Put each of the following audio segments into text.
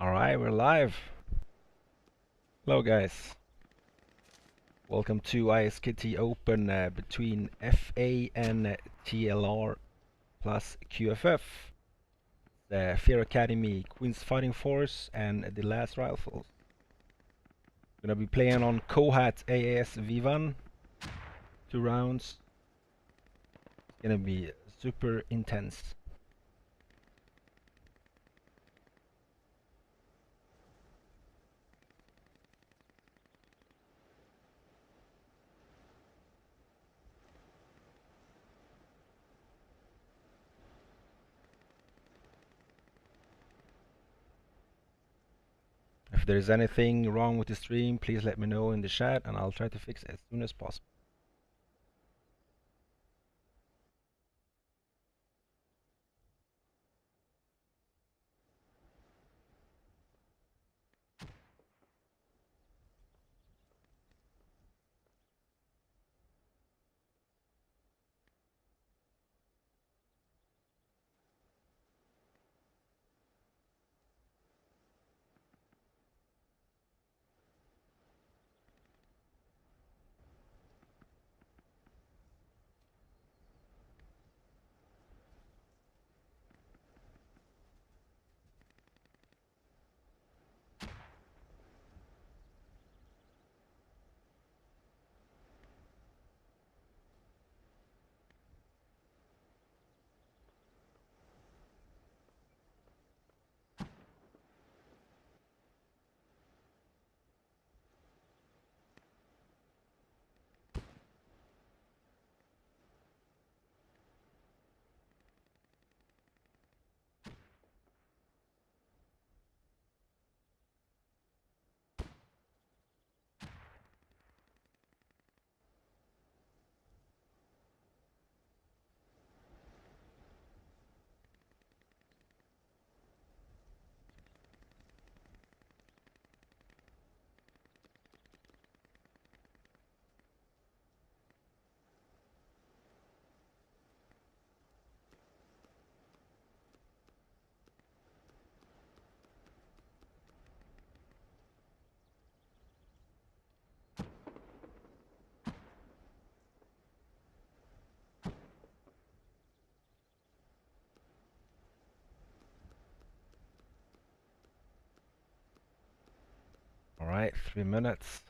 Alright, we're live. Hello guys. Welcome to ISKT Open between FA and TLR plus QFF. The Fear Academy, Queen's Fighting Force and the Last Rifles. Gonna be playing on Kohat AAS V1. 2 rounds. It's gonna be super intense. If there's anything wrong with the stream, please let me know in the chat and I'll try to fix it as soon as possible. Alright, 3 minutes.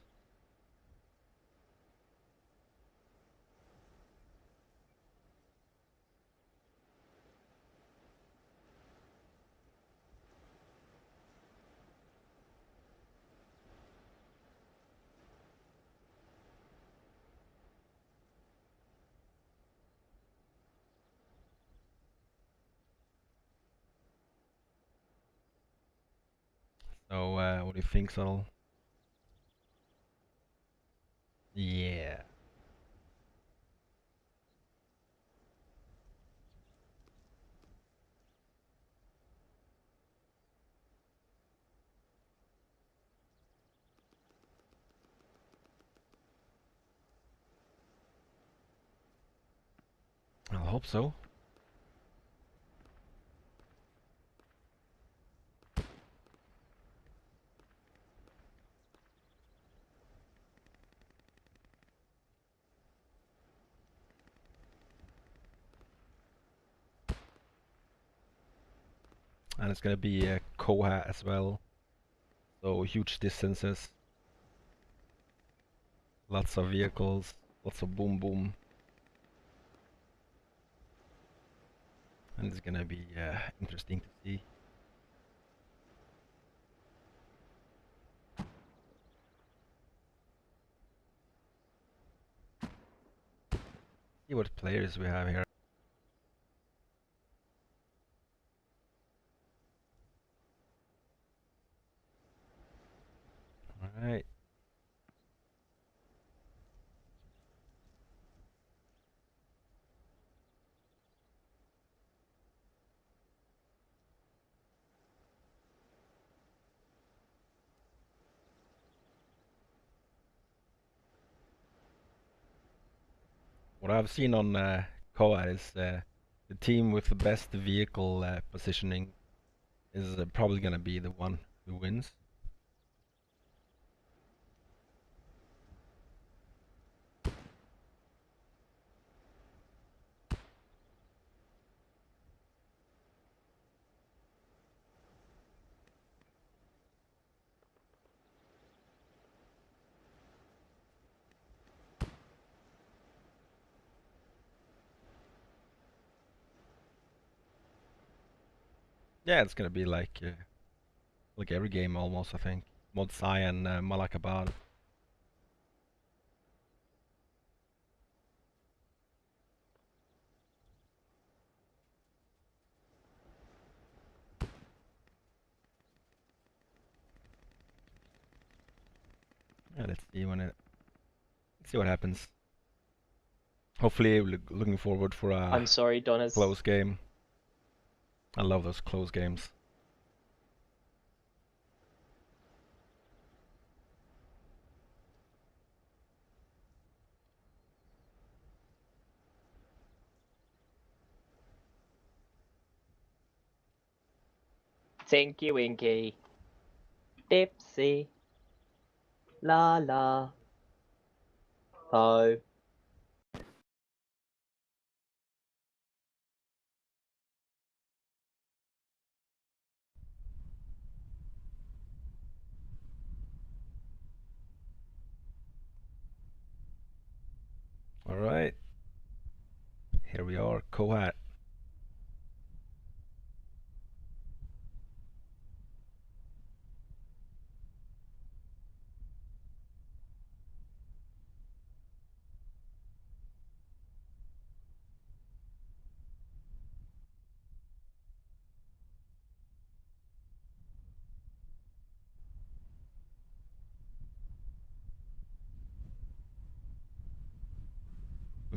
So, what do you think, Sol? Yeah. I hope so. And it's gonna be a Kohat as well. So huge distances. Lots of vehicles. Lots of boom boom. And it's gonna be interesting to see. See what players we have here. Alright. What I've seen on Kohat is the team with the best vehicle positioning is probably gonna be the one who wins. Yeah, it's gonna be like every game almost, I think. Mod Sai and Malakabad. Yeah, let's see what happens. Hopefully, looking forward for a I'm sorry, Donis. close game. I love those close games. Tinky Winky. Dipsy. La la. Po. Alright. Here we are, Kohat.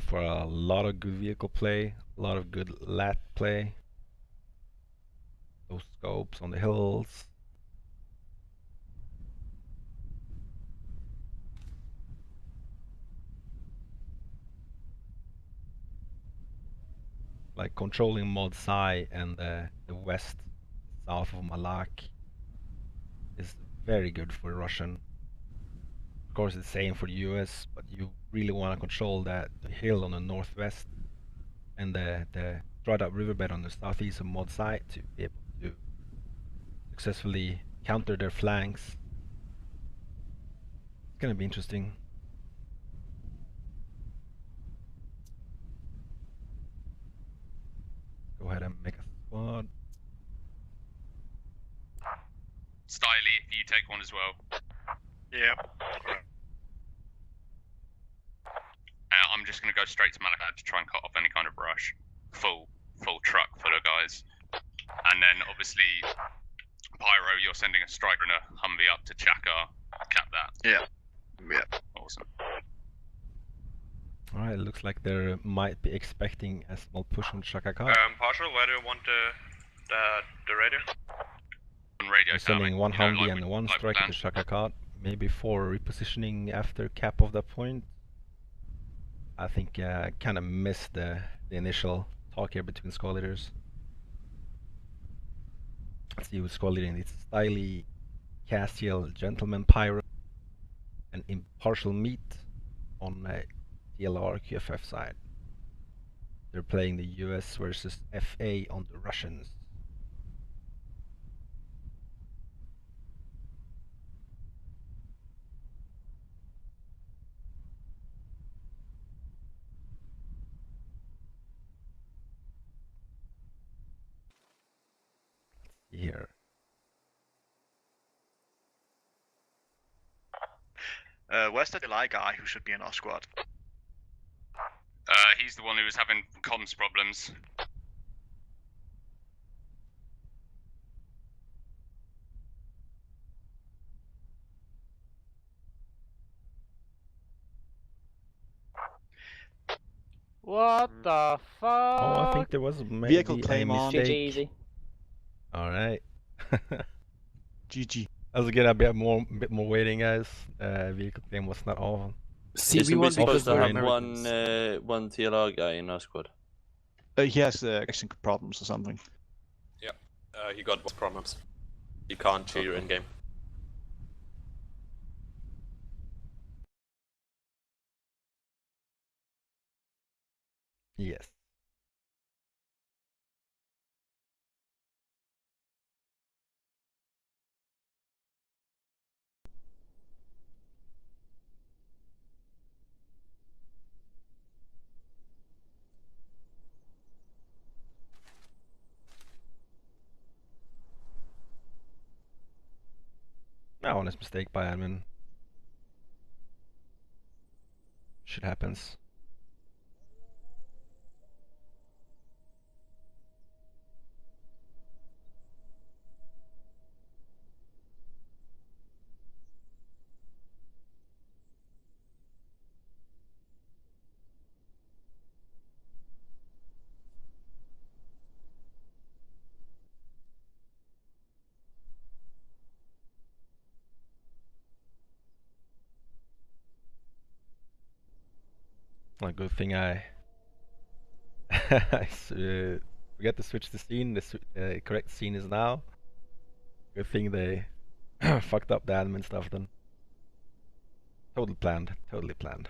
For a lot of good vehicle play, a lot of good lat play. Those scopes on the hills. Like controlling Mod Sai and the west, south of Malak is very good for Russian. Of course, it's the same for the US, but you really want to control the hill on the northwest and the dried up riverbed on the southeast of Mod Sai to be able to successfully counter their flanks. It's gonna be interesting. Go ahead and make a squad. Styly, you take one as well. Yeah. I'm just going to go straight to Malakad to try and cut off any kind of rush. Full truck full of guys. And then obviously, Pyro, you're sending a striker and a Humvee up to Chaka. Cap that. Yeah. Yeah. Awesome. Alright, it looks like they might be expecting a small push on Chaka Khat. Partial, where do you want the radio? On radio, We're sending one Humvee and one striker to Chaka Khat, maybe for repositioning after cap of that point. I think kind of missed the initial talk here between squad leaders. Let's see who's squad leading. It's Styly, Castiel, Gentleman Pyro, and Impartial Meat on TLR+QFF side. They're playing the US versus FA on the Russians. Here. Where's the Delay guy who should be in our squad? He's the one who was having comms problems. What the fuck? Oh, I think there was maybe Vehicle claim a on. mistake. GG easy. Alright. GG. I was getting a bit more waiting, guys. Vehicle claim was not on. See, Isn't we supposed to have Americans. one TLR guy in our squad? He has connection problems or something. He got problems. You can't cheer in game. Yes. No, honest mistake by admin. Shit happens. A good thing I forget to switch the scene. The correct scene is now. Good thing they fucked up the admin stuff then. Totally planned. Totally planned.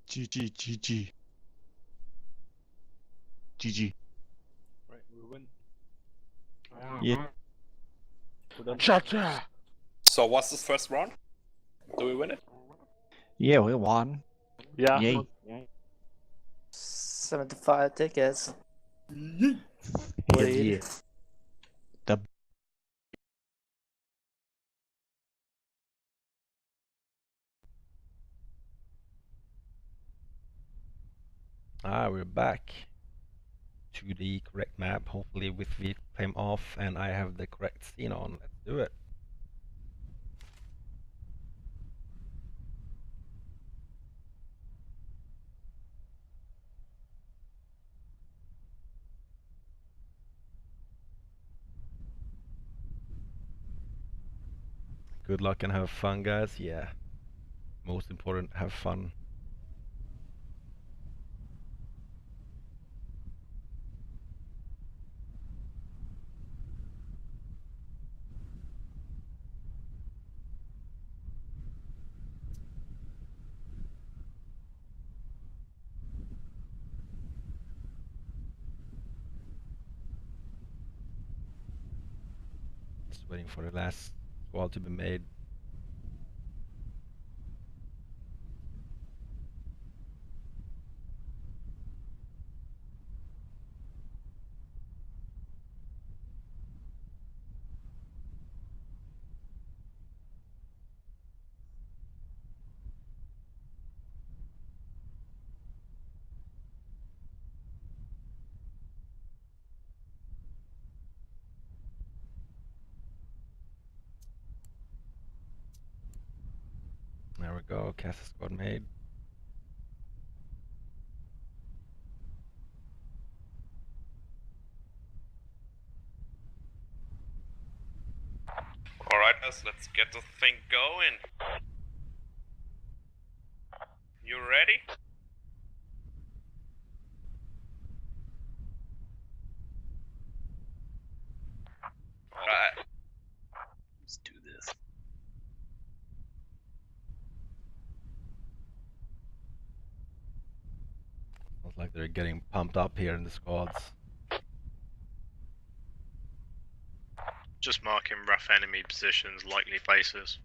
GG, GG. GG. Right, we win. Yeah. Cha-cha! So what's this first round? Do we win it? Yeah, we won. Yeah. Yay. 75 tickets. Hell Lead. yeah. The We're back to the correct map, hopefully with the claim off, and I have the correct scene on. Let's do it. Good luck and have fun, guys. Yeah. Most important, have fun. Just waiting for the last squad to be made. There we go, cast squad made. Alright guys, let's get the thing going. You ready? Alright. Let's do this. Looks like they're getting pumped up here in the squads. Just marking rough enemy positions, likely places.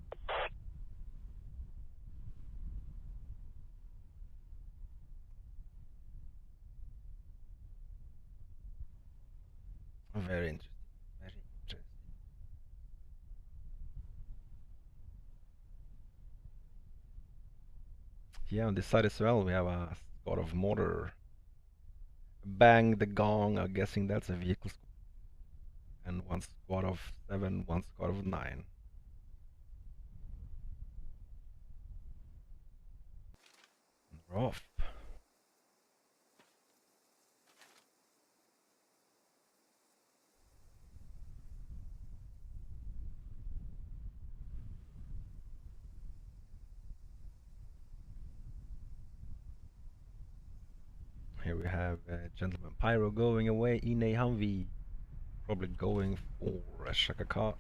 Very interesting. Very interesting. Yeah, on this side as well, we have a squad of mortar. Bang the gong. I'm guessing that's a vehicle squad. And one squad of 7, one squad of 9. We're off. Here we have Gentleman Pyro going away in a Humvee. Probably going for a Shaka car.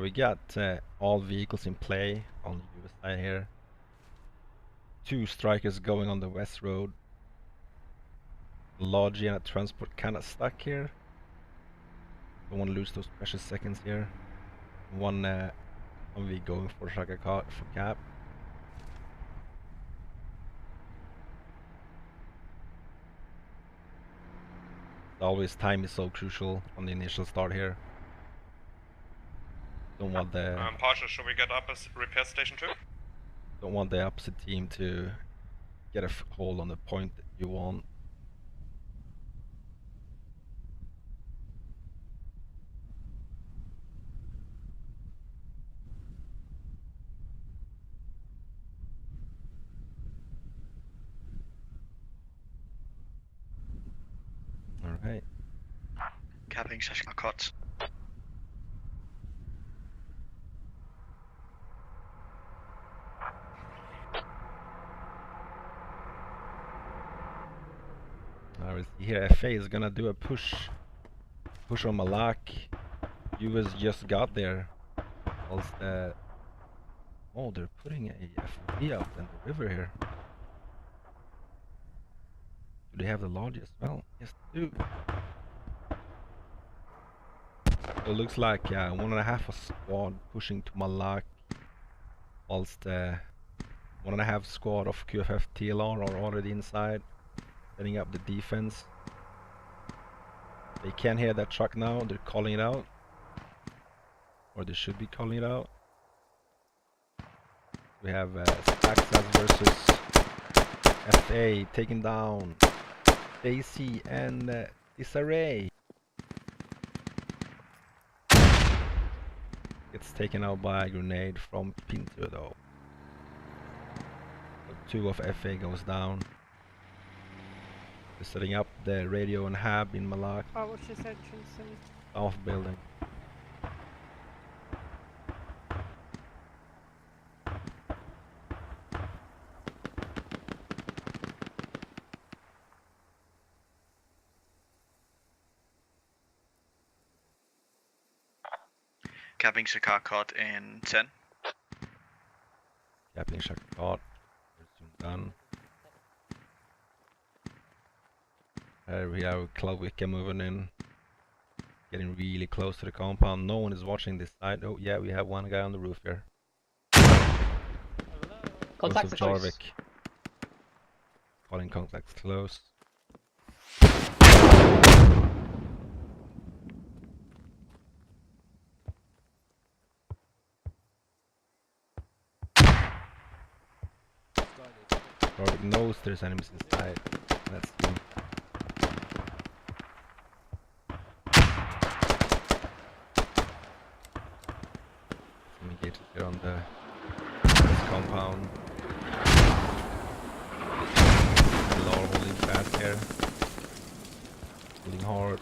We got all vehicles in play on the US side here. 2 strikers going on the west road. Logi and a transport kinda stuck here. Don't want to lose those precious seconds here. One Humvee going for Shaka car for cap. Always time is so crucial on the initial start here. Don't want the Pasha, should we get up a repair station too? don't want the opposite team to get a hold on the point that you want. All right. Capping session cut. Now we see here FA is gonna do a push on Malak. US just got there. Oh, they're putting a FV up in the river here. Do they have the lodge as well? Yes, they do. So it looks like 1.5 a squad pushing to Malak, whilst 1.5 squad of QFF TLR are already inside, setting up the defense. They can hear that truck now, they're calling it out. Or they should be calling it out. We have Staxas versus FA taking down Daisy and Disarray. Gets taken out by a grenade from Pinto though. So 2 of FA goes down. They're setting up the radio and hab in Malak. Oh, what's this entrance in? South building. Capping Shaka cut in 10. Capping Shaka cut. Soon done. We have Cloud Wicca moving in. Getting really close to the compound. No one is watching this side. Oh yeah, we have one guy on the roof here. Contacts are close. Jarvik. Calling contacts close. Jarvik knows there's enemies inside. That's him. Engage here on this compound. Lore holding fast here. Holding hard.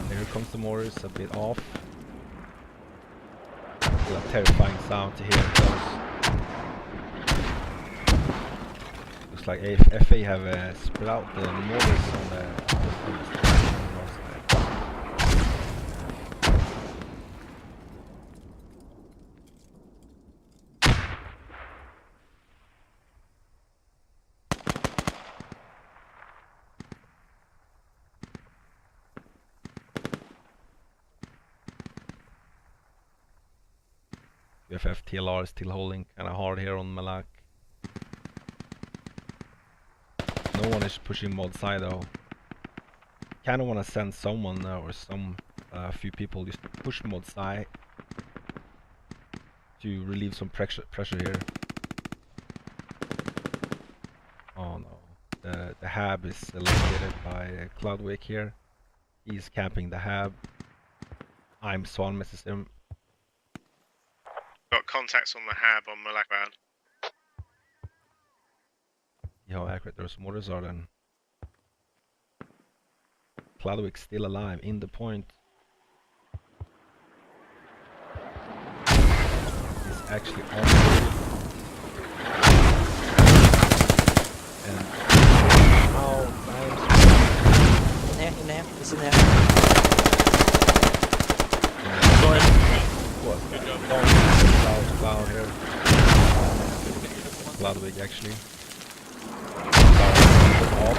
Here comes the Morris, a bit off. A terrifying sound to hear close. Looks like FA have spread out the Morris on the north side. QFF TLR is still holding kind of hard here on Malak. No one is pushing mod side though. Kind of want to send someone or a few people just to push mod side to relieve some pressure here. Oh no, the hab is eliminated by Cloudwick here. He's camping the hab. I'm Swan misses him. Got contacts on the hab on Malakbound. See how accurate those mortars are then. Cloudwick's still alive in the point. He's actually on the field. And oh, In there. He's in there. Good job. Cloud here. Cloudwick actually. Off.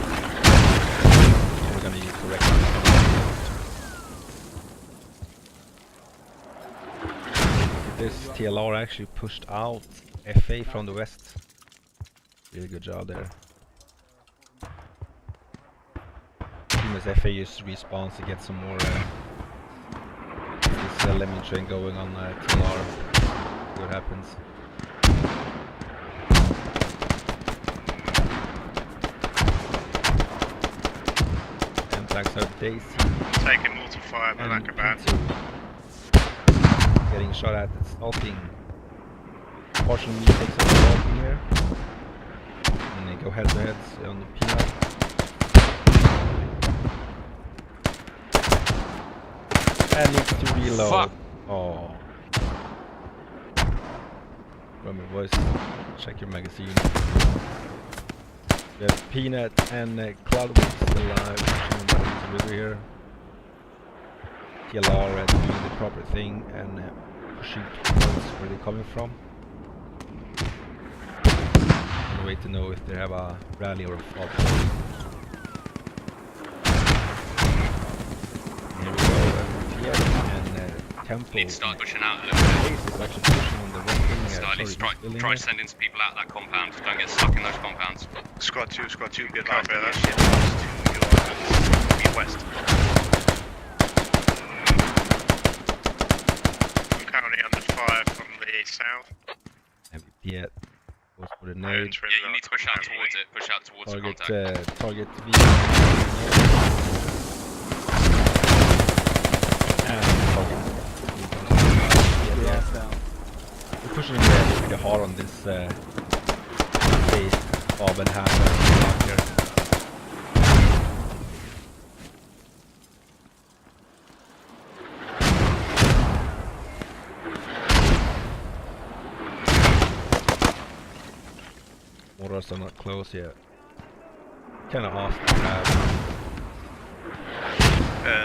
We're gonna use correct. This TLR actually pushed out FA from the west. Really good job there. As soon as FA just respawns to get some more this lemon train going on TLR. See what happens. So Daisy taking mortar fire by Malakbound. Getting shot at, it's stalking. Fortunately takes some stalking here. And they go head to head on the peanut. And needs to reload. Fuck. Oh. Remember boys, check your magazine. We have Peanut and Cloudwick still alive, pushing the river here. TLR doing the proper thing and pushing towards where they're coming from. On the way to know if they have a rally or a fall. Here we go, TF and Temple. Need to start pushing out a little bit. Ace is actually pushing on the right wing. Try sending some people out of that compound. Don't get stuck in those compounds. Squad 2, get Copy out that. to your west. I'm currently under fire from the south. MVP at goes for the nade. Yeah, you need to push out towards it. Push out towards the contact. Target V. And target. We're pushing pretty hard on this base Bob and Hammer here. Mortars are not close yet. Kinda off the tab.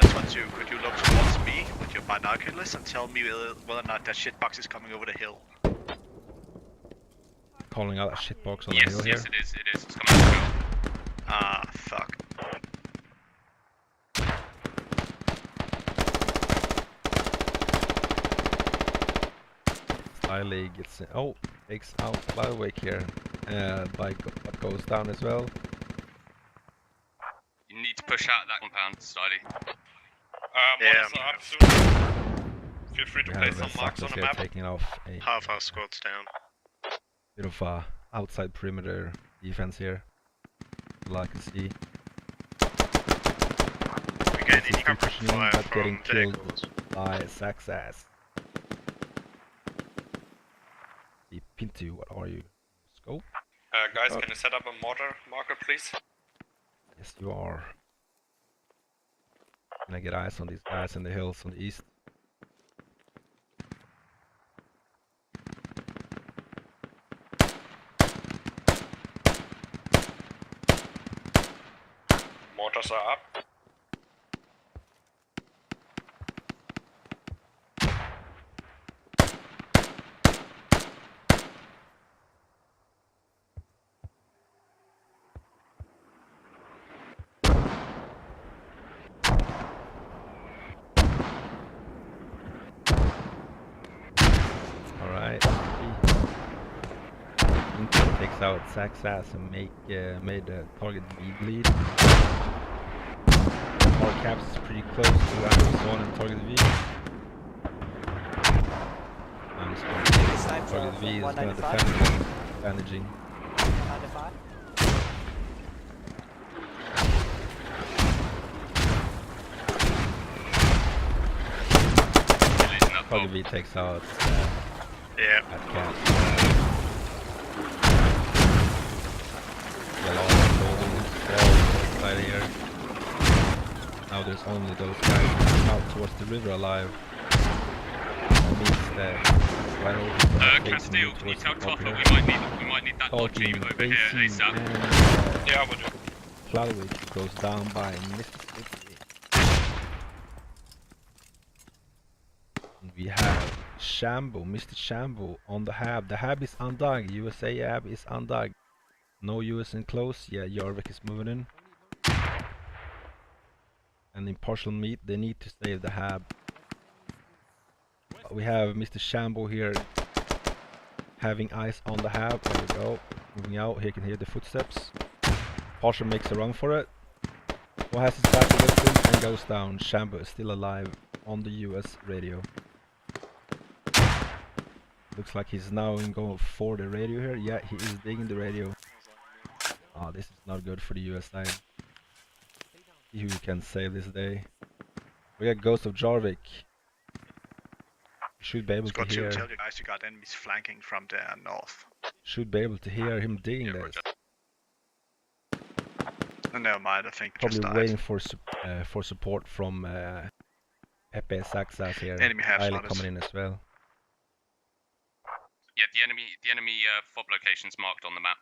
Squad 2, could you look towards me with your binoculars and tell me whether or not that shitbox is coming over the hill? Calling out a shitbox on the hill here. Yes, it is. It's coming out the hill. Ah, fuck. Slyly gets in. Oh, takes out Cloudwick here. Bike goes down as well. You need to push out that compound, Slyly. Mortars are up soon. Feel free to We place have some marks on Saxos the here map. taking off a Half our squad's down. bit of outside perimeter defense here. Like you see. Again, This is cover pushing in, fire but from getting killed vehicles. by Saxas. The Pintu, what are you? Scope? Guys, can you set up a mortar marker, please? Yes, you are. Can I get eyes on these guys in the hills on the east? Mortars are up. Alright. Intel takes out Zack's ass and made the target V bleed. Our caps is pretty close to Amazon and target V. I'm just going to target V is going to defend it, bandaging. 195. Target V takes out Yeah. that cap. Well, all holding this side here. Now there's only those guys out towards the river alive. That means that right over Castile, can you tell Topper we might need that log team over here ASAP. Yeah, I will do. Cloudwig goes down by Mississippi. And we have Shambo, Mr. Shambo on the hab. The hab is undug. USA hab is undug. No US in close. Yeah, Jarvik is moving in. And in partial meat, they need to save the hab. We have Mr. Shambo here having eyes on the hab. There we go. Moving out. He can hear the footsteps. Partial makes a run for it. Who has his back against him and goes down. Shambo is still alive on the US radio. Looks like he's now going for the radio here. Yeah, he is digging the radio. Oh, this is not good for the US side. See who can save this day. We got Ghost of Jarvik. Should be able to hear. Tell you guys you got enemies flanking from the north. Should be able to hear him digging this. Never mind, I think Probably just waiting for support from AAS Axas here. Enemy half Riley slot is- coming in as well. Yeah, the enemy fob location's marked on the map.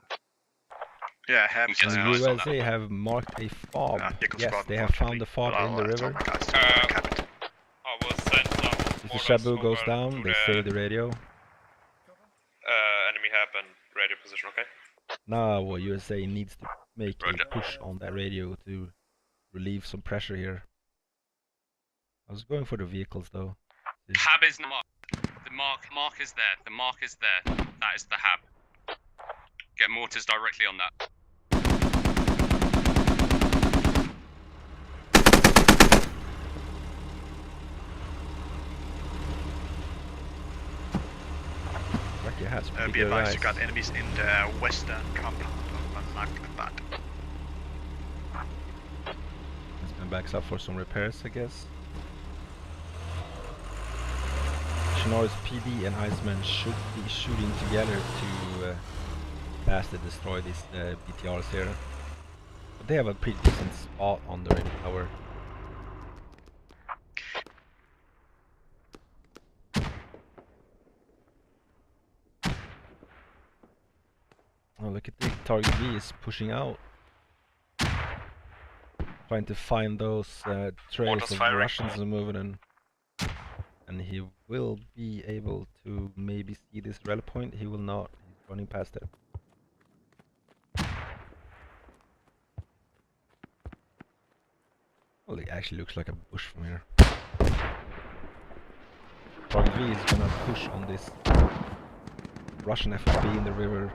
Yeah, have Yes, And guys, on USA have marked a fob. Yes, spot, they have found the fob in the river. I will send some If the orders Shabu goes over down, to they save the radio. enemy hab and radio position, okay? Now USA needs to make Roger. a push on that radio to relieve some pressure here. I was going for the vehicles though. Hab is the mark. The mark is there. The mark is there. That is the hab. Get mortars directly on that. Rocky has pretty be good advised, eyes. you got enemies in the western compound of Malakabad. Husband backs up for some repairs, I guess. Shinora's PD and Iceman should be shooting together to faster destroy these BTRs here. But they have a pretty decent spot on the radio tower. Oh, look at the target V is pushing out. Trying to find those trails of the firing. Russians are moving in. And he will be able to maybe see this rally point. He will not. He's running past it. Well, it actually looks like a bush from here. Target V is gonna push on this Russian FOB in the river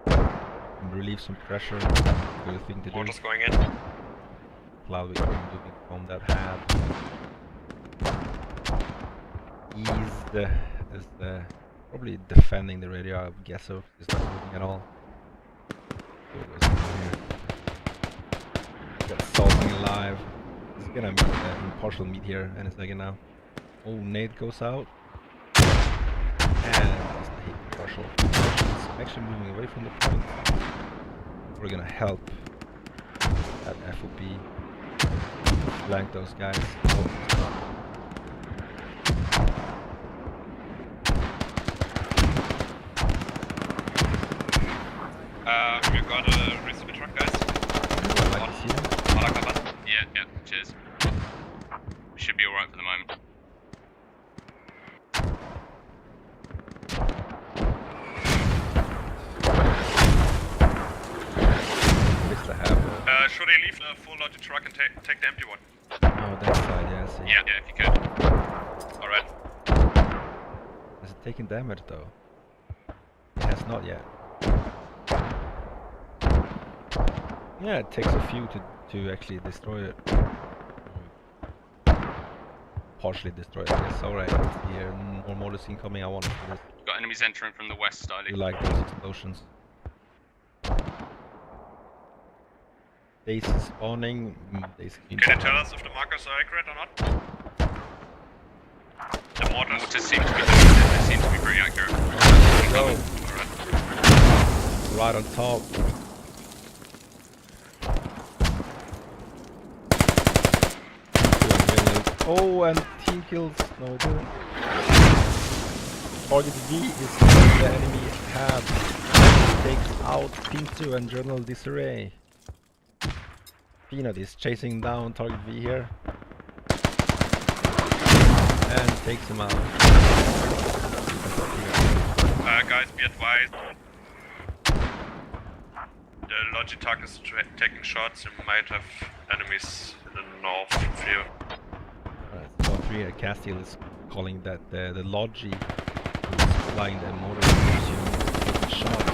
and relieve some pressure. Good thing to do. Mortars going in. Cloud is moving from that hab. Is probably defending the radio, I would guess so. He's not moving at all. So it goes here. Got Salting alive. He's gonna meet in partial meet here any second now. Oh, Nate goes out. And he's not hitting partial. He's actually moving away from the point. We're gonna help that FOB flank those guys. Oh, We got a rescue truck, guys. I'd like to see him. Malakabad. Yeah, cheers. Should be alright for the moment. Missed the hab. Should I leave the full loaded truck and take the empty one? Oh, that side, yeah, I see. Yeah, if you could. Alright. Has it taken damage though? It has not yet. Yeah, it takes a few to actually destroy it. Partially destroy it, yes. Alright, here, more mortars incoming, I want to see this. Got enemies entering from the west, Styly. You like those explosions. Base spawning. Base Can you tell us if the markers are accurate or not? The mortars? Mortars seem to be pretty accurate. Go. Right on top. Oh, and team kills. No, it didn't. Target V is what the enemy have. Takes out Pinto and Journal Disarray. Peanut is chasing down target V here. And takes him out. Guys, be advised. The Logitech is taking shots. You might have enemies in the north of you. So 3 Castiel is calling that the Logi who is flying the motor taking shots.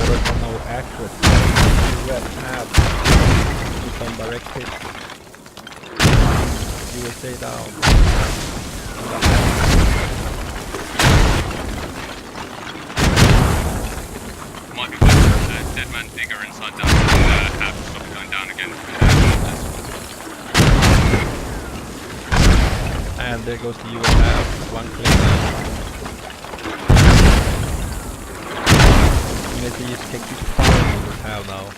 Orders are now accurate. Red have some direct hits. USA down. Might be worth dead man digger inside that have to stop it going down again. And there goes the US half. One clear down. Unity is taking fire with half now.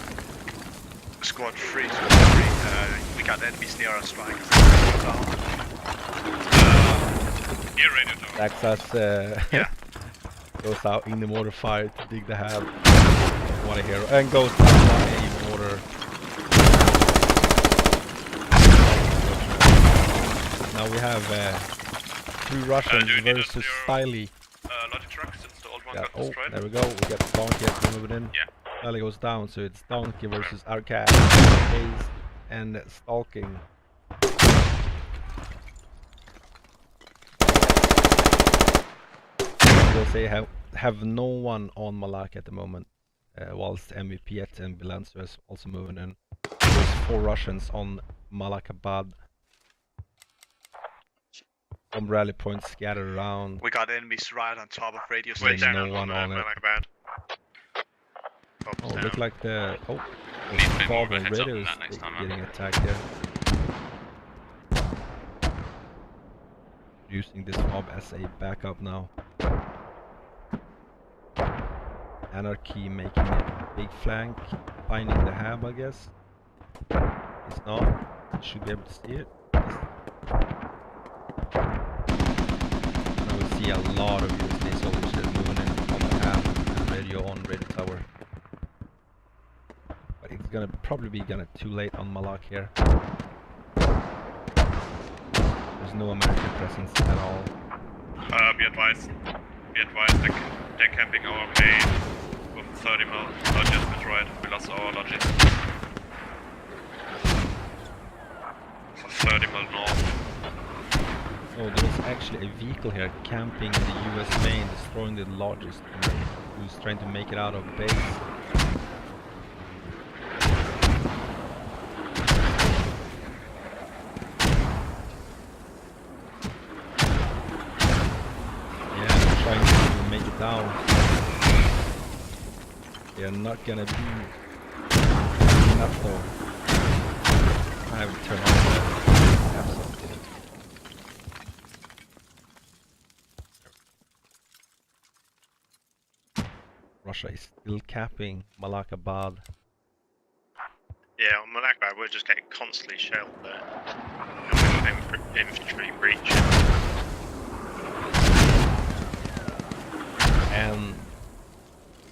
Squad 3, we got enemies near our strikers. Near radio tower. Daxas Yeah. goes out in the mortar fire to dig the hab. What a hero. And goes down on a mortar. Now we have 3 Russians versus Styly. Logitech, since the old one Yeah, got oh, destroyed. there we go. We got Donkey moving in. Yeah. Styly goes down, so it's Donkey versus Arcade, Haze, and Stalking. USA have no one on Malak at the moment, whilst MVP at and Bilanzo is also moving in. There's 4 Russians on Malakabad. Some rally points scattered around. We got enemies right on top of radio There's station. no one on it. Oh, Down. look like the Needs a bit more Bob of a and heads up radio than is that next time, man. getting attacked here. Using this mob as a backup now. Anarchy making a big flank, finding the hab, I guess. It's not. Should be able to see it. Yes. And we see a lot of USA soldiers that are moving in on the hab and radio on radio tower. But it's gonna probably be too late on Malak here. There's no American presence at all. Be advised. They're camping our main with 30 mil. Logis destroyed. We lost our Logis. 30 mil north. Oh, there's actually a vehicle here camping in the US main, destroying the largest who's trying to make it out of base. Yeah, they're trying to make it down. They're not gonna be enough though. I have to turn on the absolutely. Russia is still capping Malakabad. Yeah, on Malakabad we're just getting constantly shelled there. And we've got infantry breaching. And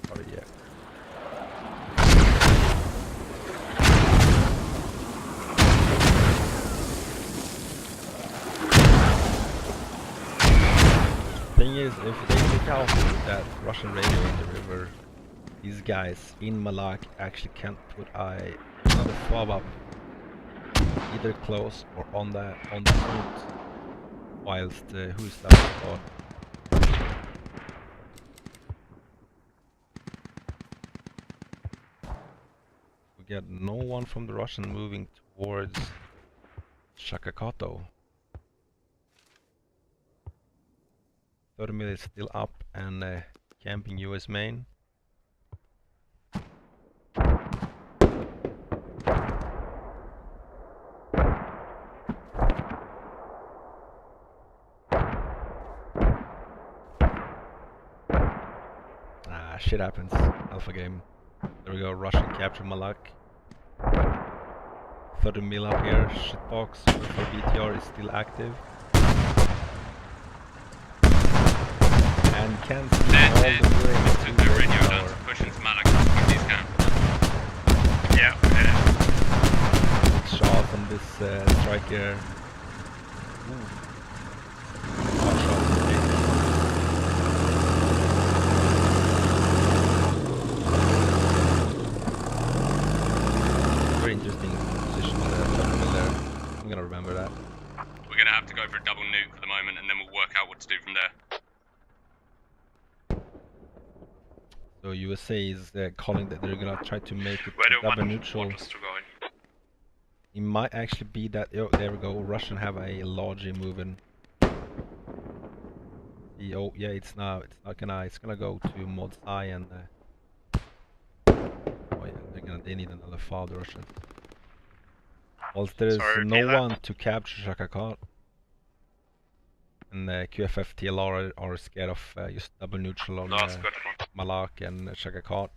sorry, yeah. Thing is, if they take out that Russian radio in the river, these guys in Malak actually can't put another fob up either close or on the point, whilst who's that squad? We get no one from the Russian moving towards ISKT-O. 30 mil is still up and camping US main. Ah, shit happens. Alpha game. There we go, Russian capture Malak. 30 mil up here, shitbox. For BTR is still active. And can see all the way to the radio the down tower. to push into Malak. He's camp. Yeah, okay. Shot on this striker. Ooh. Hot shot, okay. Very interesting position on the terminal there. I'm gonna remember that. We're gonna have to go for a double nuke for the moment, and then we'll work out what to do from there. So USA is calling that they're gonna try to make it Where do you double want neutral. us to go in? It might actually be that. Oh, there we go. Russian have a large moving. Oh yeah, it's not gonna. It's gonna go to mod Psi and. Oh yeah, they need another FAL, the Russians. Whilst there is Sorry, no repeat that. one to capture ISKT, and QFF TLR are scared of just double neutral on That's good. Malak and ISKT.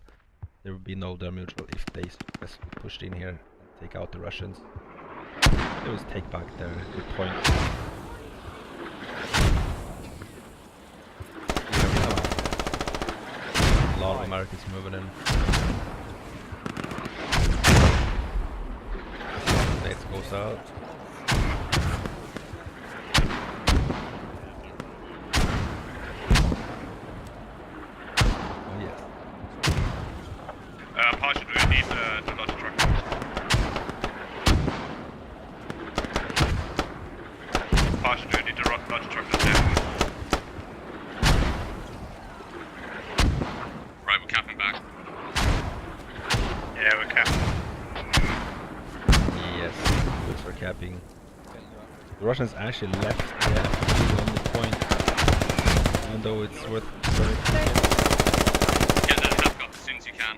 There will be no double neutral if they successfully pushed in here and take out the Russians. They will take back their good point. A lot of Americans moving in. States goes out. Oh yes. Pasha, do you need the logic truck? Pasha, do you need the logic truck to stand? Right, we're capping back. Yeah, we're capping. Yes, good for capping. The Russians actually left the FPV on the point, even though it's worth Get that half up as soon as you can.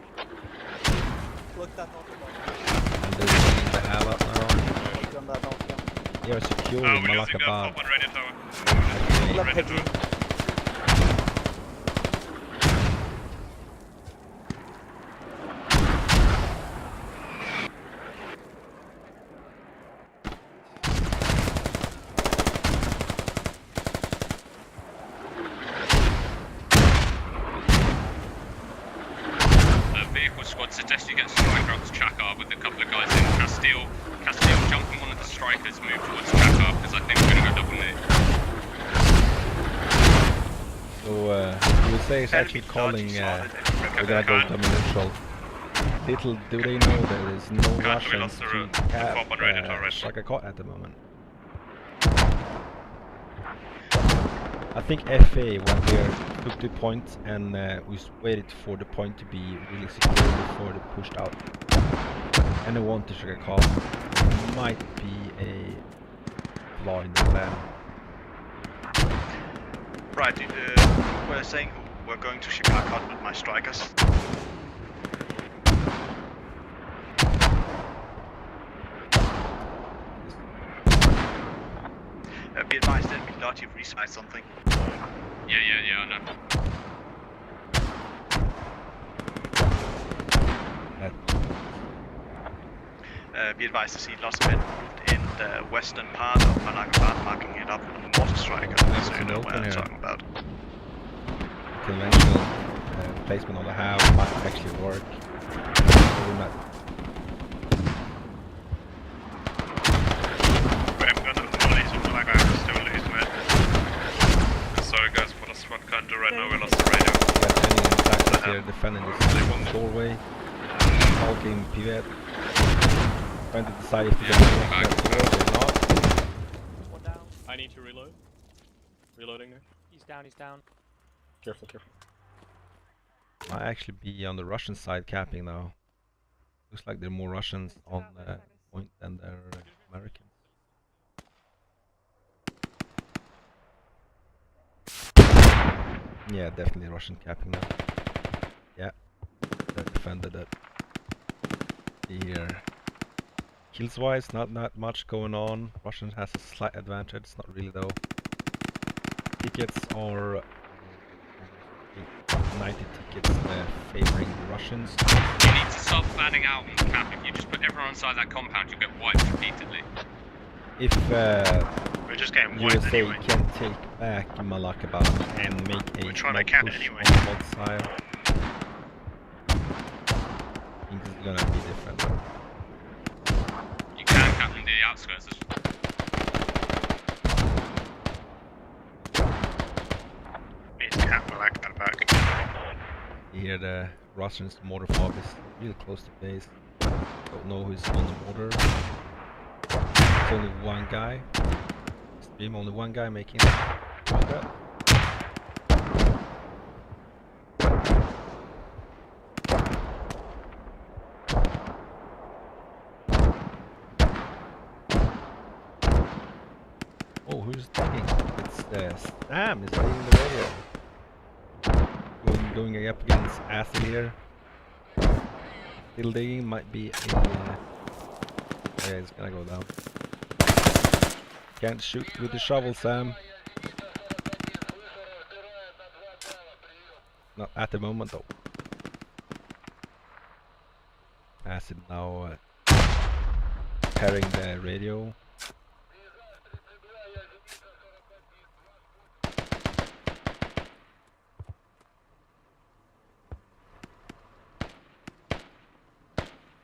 and they're using the HAL up now. They are securing We're using the Malakabad. top one radio tower. Actually, Radio tower. Vehicle squad suggest you get striker up to Chakar with a couple of guys in. Castile jumping one of the strikers, move towards Chakar because I think we're gonna go double nuke. So USA is actually calling we're gonna go double neutral. Little do they know there is no we Russians lost the to cap top on radio tower, right? ISKT at the moment. I think FA went here, took the point, and we waited for the point to be really secure before they pushed out. And they want to ISKT. Might be a flaw in the plan. Right, we're saying we're going to Chicago with my strikers. Be advised that we thought you've resized something. Yeah, I know. That Be advised to see lots of it in the western part of Malakabad, marking it up with a mortar striker, so you know what I'm talking about. conventional placement on the HAL might actually work. I'm gonna police something like I'm still losing it. Sorry guys for the squad can't do right now, we lost the radio. We got any attackers here defending this doorway. Hulking pivot. Trying to decide if to get that door or not. One down. I need to reload. Reloading there. He's down. Careful. Might actually be on the Russian side capping now. Looks like there are more Russians on point than there are Americans. Yeah, definitely Russian capping now. Yeah, they defended it. Here. Kills wise, not much going on. Russian has a slight advantage, not really though. Tickets are 90 tickets favoring the Russians. You need to start planning out and cap. If you just put everyone inside that compound, you'll get wiped repeatedly. If We're just getting wiped USA anyway. can take back Malakaba and make a We're trying to mod cap it push anyway. on mod side, things is gonna be different. You can cap in the outskirts. Need to cap Malakad back. You hear the Russians mortar fob is really close to base. Don't know who's on the mortar. It's only one guy. Stream only one guy making that. Oh, who's digging? It's Sam is digging the radio. Going up against Acid here. Still digging, might be a... yeah, it's gonna go down. Can't shoot with the shovel, Sam. Not at the moment, though. Acid now carrying the radio.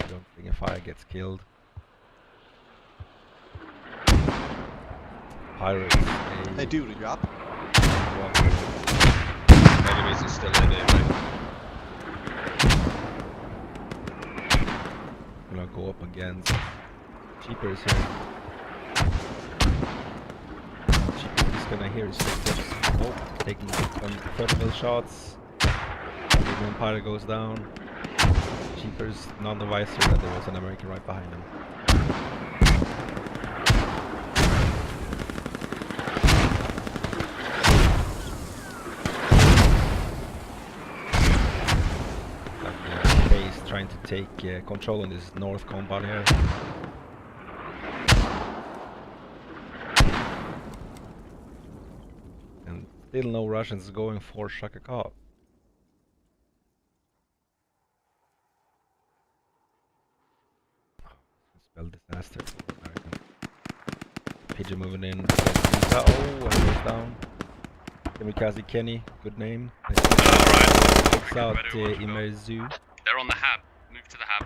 Don't think a fire gets killed. Pirates. Hey dude, are you up? Enemies are still in there, mate. Gonna go up against Cheapers here. Cheapers gonna hear his footsteps. Oh, taking some vertical shots. The Empire goes down. Cheapers none the wiser that there was an American right behind him. Base trying to take control on this north compound here. And still no Russians going for Shaka. Spell disaster for American. Pigeon moving in. Oh, and goes down. Kamikaze Kenny, good name. Takes out Imezu. They're on the hab. Move to the hab.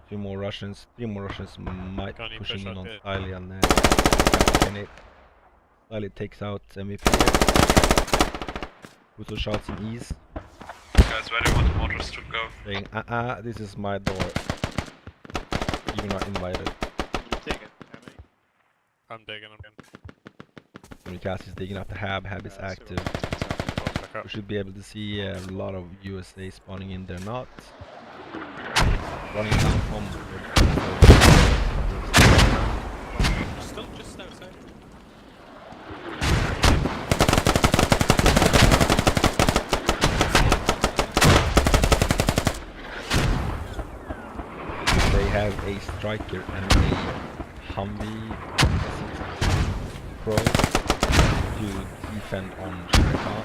Three more Russians might Can't pushing push in out on it. Stiley and Kenny. Stiley takes out MVP. Brutal shots in ease. Guys, where do you want the mortars to go? Saying, this is my door. You're not invited. I'm digging again. Kamikaze is digging up the hab. Hab is active. We should be able to see a lot of USA spawning in there. Not running down from. Still just outside. They have a striker and a Humvee Pro to defend on Shaka.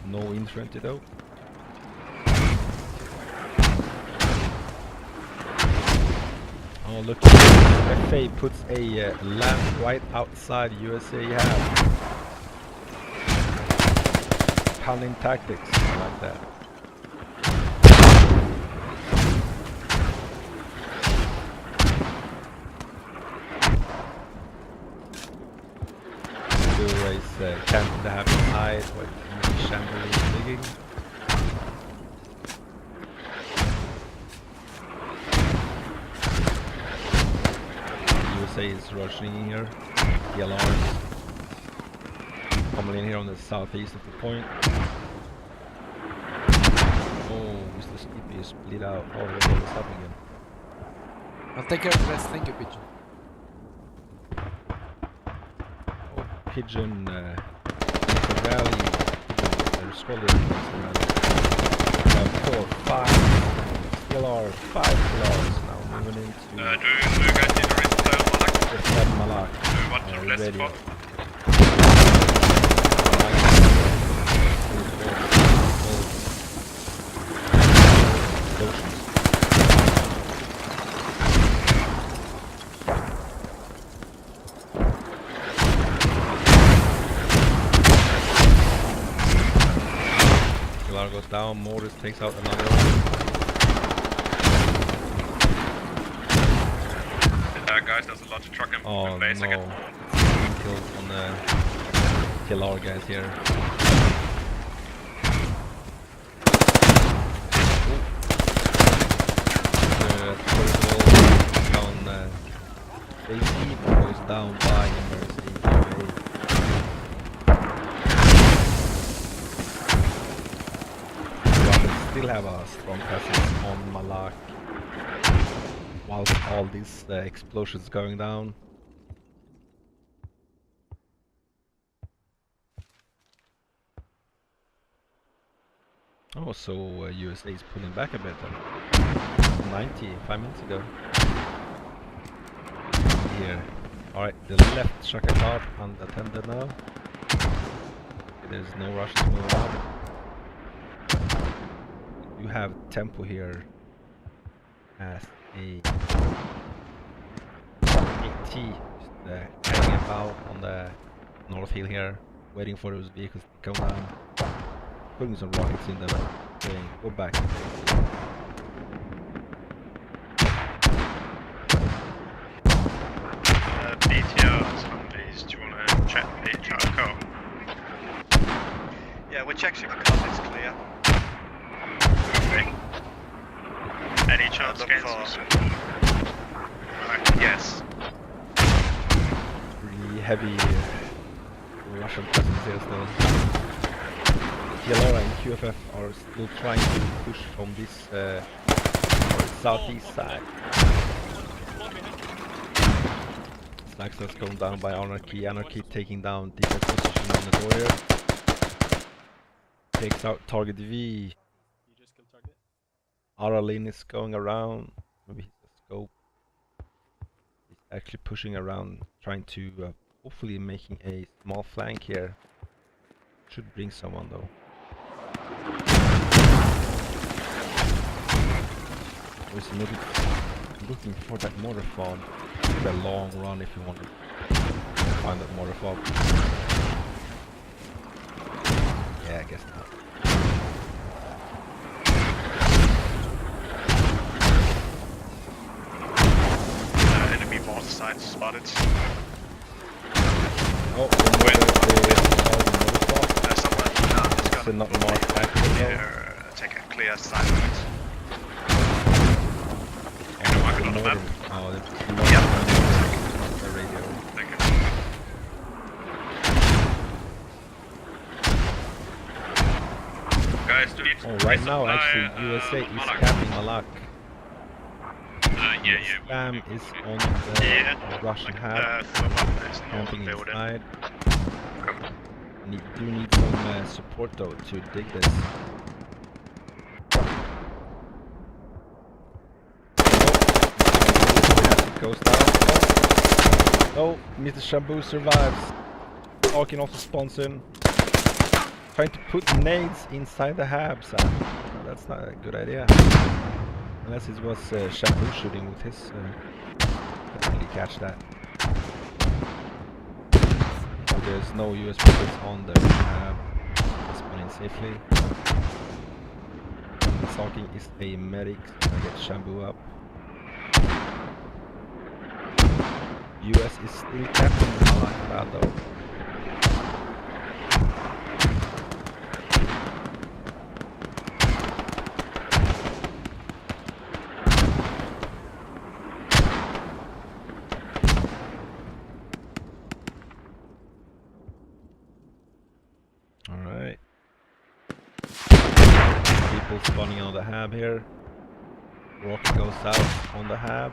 No infantry though. Oh look, FA puts a lamp right outside USA have. Cunning tactics like that. Camp to have inside, what chandelier digging. USA is rushing in here. TLRs coming in here on the southeast of the point. Oh, Mr. Skippy is split out. Oh, what's up again? I'll take care of the rest. Thank you, Pigeon. Oh, Pigeon, it's a rally. Pigeon, there's squad leader makes the rally. We have 4, 5, still are 5 TLRs now moving into... Do you guys need a resupply on Malak? Just have Malak. Do you want to less radio. spot? TLR goes down, Mortis takes out another one. Guys, there's a lot of truck in base no. again. Kills on the TLR guys here. Down AC goes down by emergency. We still have a strong presence on Malak whilst all these explosions going down. Oh, so USA is pulling back a bit then. 95 minutes ago. Here. Alright, the left Shaka car unattended now. There's no Russians moving up. You have tempo here as a AT hanging about on the north hill here, waiting for those vehicles to come down. Putting some rockets in them, saying, go back. BTRs from these, do you want to check the charter car? Yeah, we're checking the car, it's clear. Okay. Any chance Look gains? Yes. Really heavy Russian presence here still. TLR and QFF are still trying to push from this southeast side. Slack's going down by Anarchy. Anarchy taking down defense position on the door here. Takes out target V. You just killed target. Aralin is going around. Maybe he's a scope. He's actually pushing around, trying to hopefully making a small flank here. Should bring someone though. Was maybe looking for that mortar fob. The long run if you want to find that mortar fob. Yeah, I guess not. Enemy mortar side spotted. Oh, the mortar fob. There's someone. It's It's not marked active here. Take a clear side of it. on the mortar. Oh, it's Yeah. the radio. Thank you. Guys, do you Oh, right now actually USA is capping Malak. yeah. Spam is on the Russian hab, camping building. inside. Do need some support though to dig this. It goes down. Oh, Mr. Shabu survives. Arkin also spawns in. Trying to put nades inside the habs. No, that's not a good idea. Unless it was Shabu shooting with his. Couldn't really catch that. There's no US presence on the hab. Spawn in safely. Salking is a medic, so I get Shabu up. US is still captain like that though. Alright. People spawning on the hab here. Rocket goes south on the hab.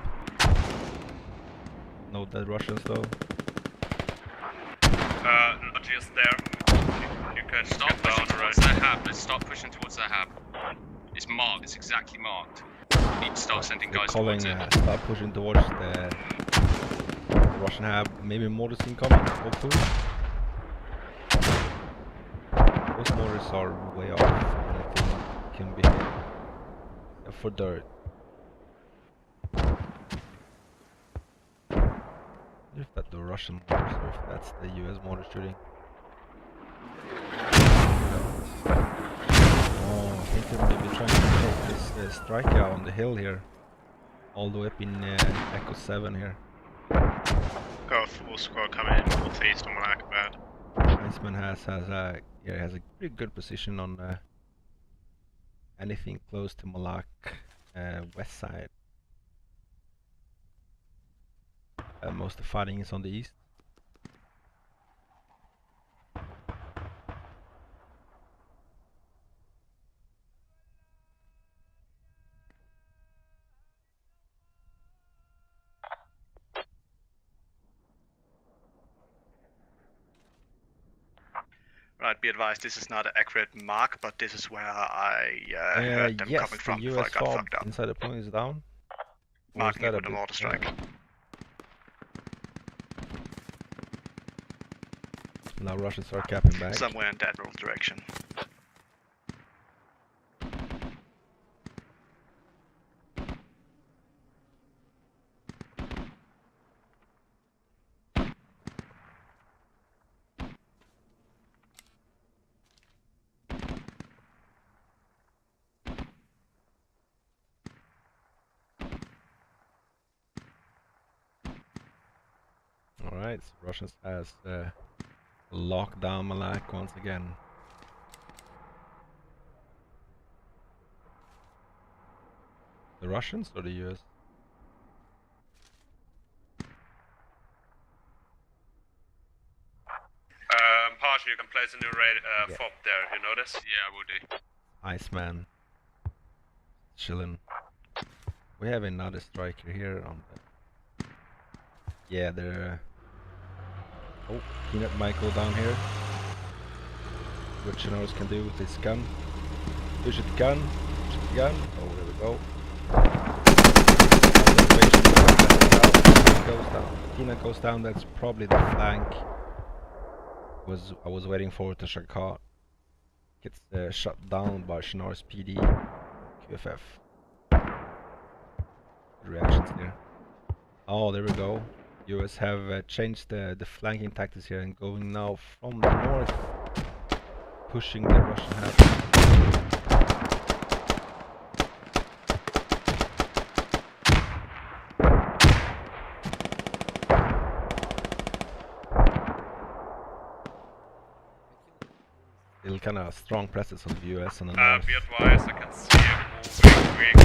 No dead Russians though. Not just there. You can Stop get pushing down, towards right? their hab. Let's start pushing towards their hab. It's marked. It's exactly marked. We need to start sending They're guys calling, towards it. start pushing towards the Russian hab. Maybe mortars incoming, hopefully. Those mortars are way off. Anything can be hit. Except for dirt. If that's the Russian mortars or if that's the US mortar shooting. Oh, I think they're maybe trying to take this strikeout on the hill here. All the way up in Echo 7 here. Got a full squad coming in northeast on Malakabad. Iceman has a pretty good position on anything close to Malak west side. Most of the fighting is on the east. Right, be advised, this is not an accurate mark, but this is where I heard them Yes, coming from the before I US got fob fucked up. inside the point is down. Or is Marking that it a with a bit- mortar strike. Now Russians are capping back. Somewhere in that direction. Alright, so Russians has locked down Malak once again. The Russians or the US? Partially, you can place a new Yeah. fob there. You notice? Yeah, I will do. Iceman. Chillin'. We have another striker here on the... Yeah, they're... Oh, Peanut might go down here. What Chinoros can do with his gun. Push the gun. Push the gun. Oh, there we go. Goes down. Peanut goes down. That's probably the flank. I was waiting for it to Kohat. Gets shut down by Chinoros PD. QFF. Reactions there. Oh, there we go. US have changed the flanking tactics here and going now from the north, pushing the Russian hab. Still kind of strong presence on the US on the north. Be advised, I can see a moving vehicle.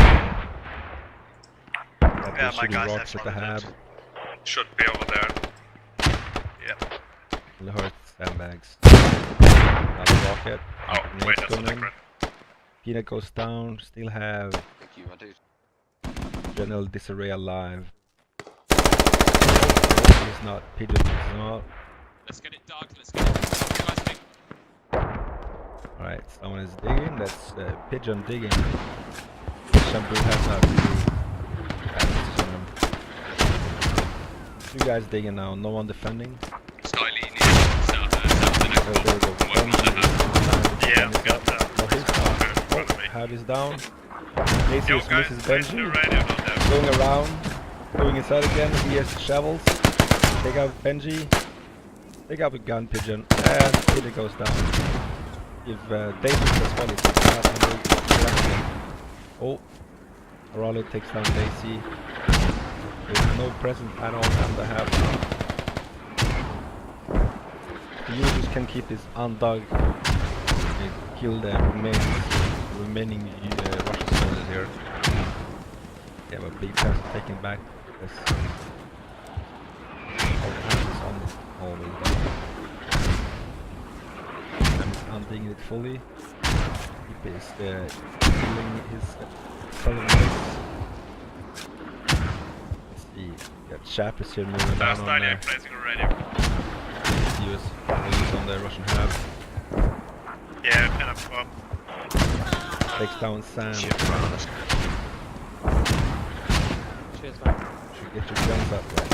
Yeah, my Shooting guys rocks have at the hab. spotted Should be over there. Yep. Will hurt sandbags. Another rocket. Oh, Grenades wait, that's going not in. accurate. Peanut goes down. Still have Thank you, I do. General Disarray alive. He's not. Pigeon is not. Let's get it dark. Let's get it. Guys, big. Alright, someone is digging. That's Pigeon digging. Shampoo has not You guys digging now, no one defending. Skyly near south the next Oh, there we go. Working on the hab. Yeah, I've got that. Oh, he's down. In front of me. Hab is down. Yo, Macy's guys, Mrs. place the Benji. radio down there. Going around. Going inside again. He has shovels. Take out Benji. Take out the gun, Pigeon. And Pigeon goes down. If Daisy as well is Oh. Raleigh takes down Daisy. There's no presence at all on the hab. The users can keep this undug. They kill the remaining Russian soldiers here. They have a big chance of taking back this. All the hands is on always done. I'm undigging it fully. Keep Sharp is killing his southern base. Let's see, got Sharp is here moving down on placing already. US release on the Russian hab. Yeah, pin up up. Takes down Sam. Cheers, man. Should get your guns up there.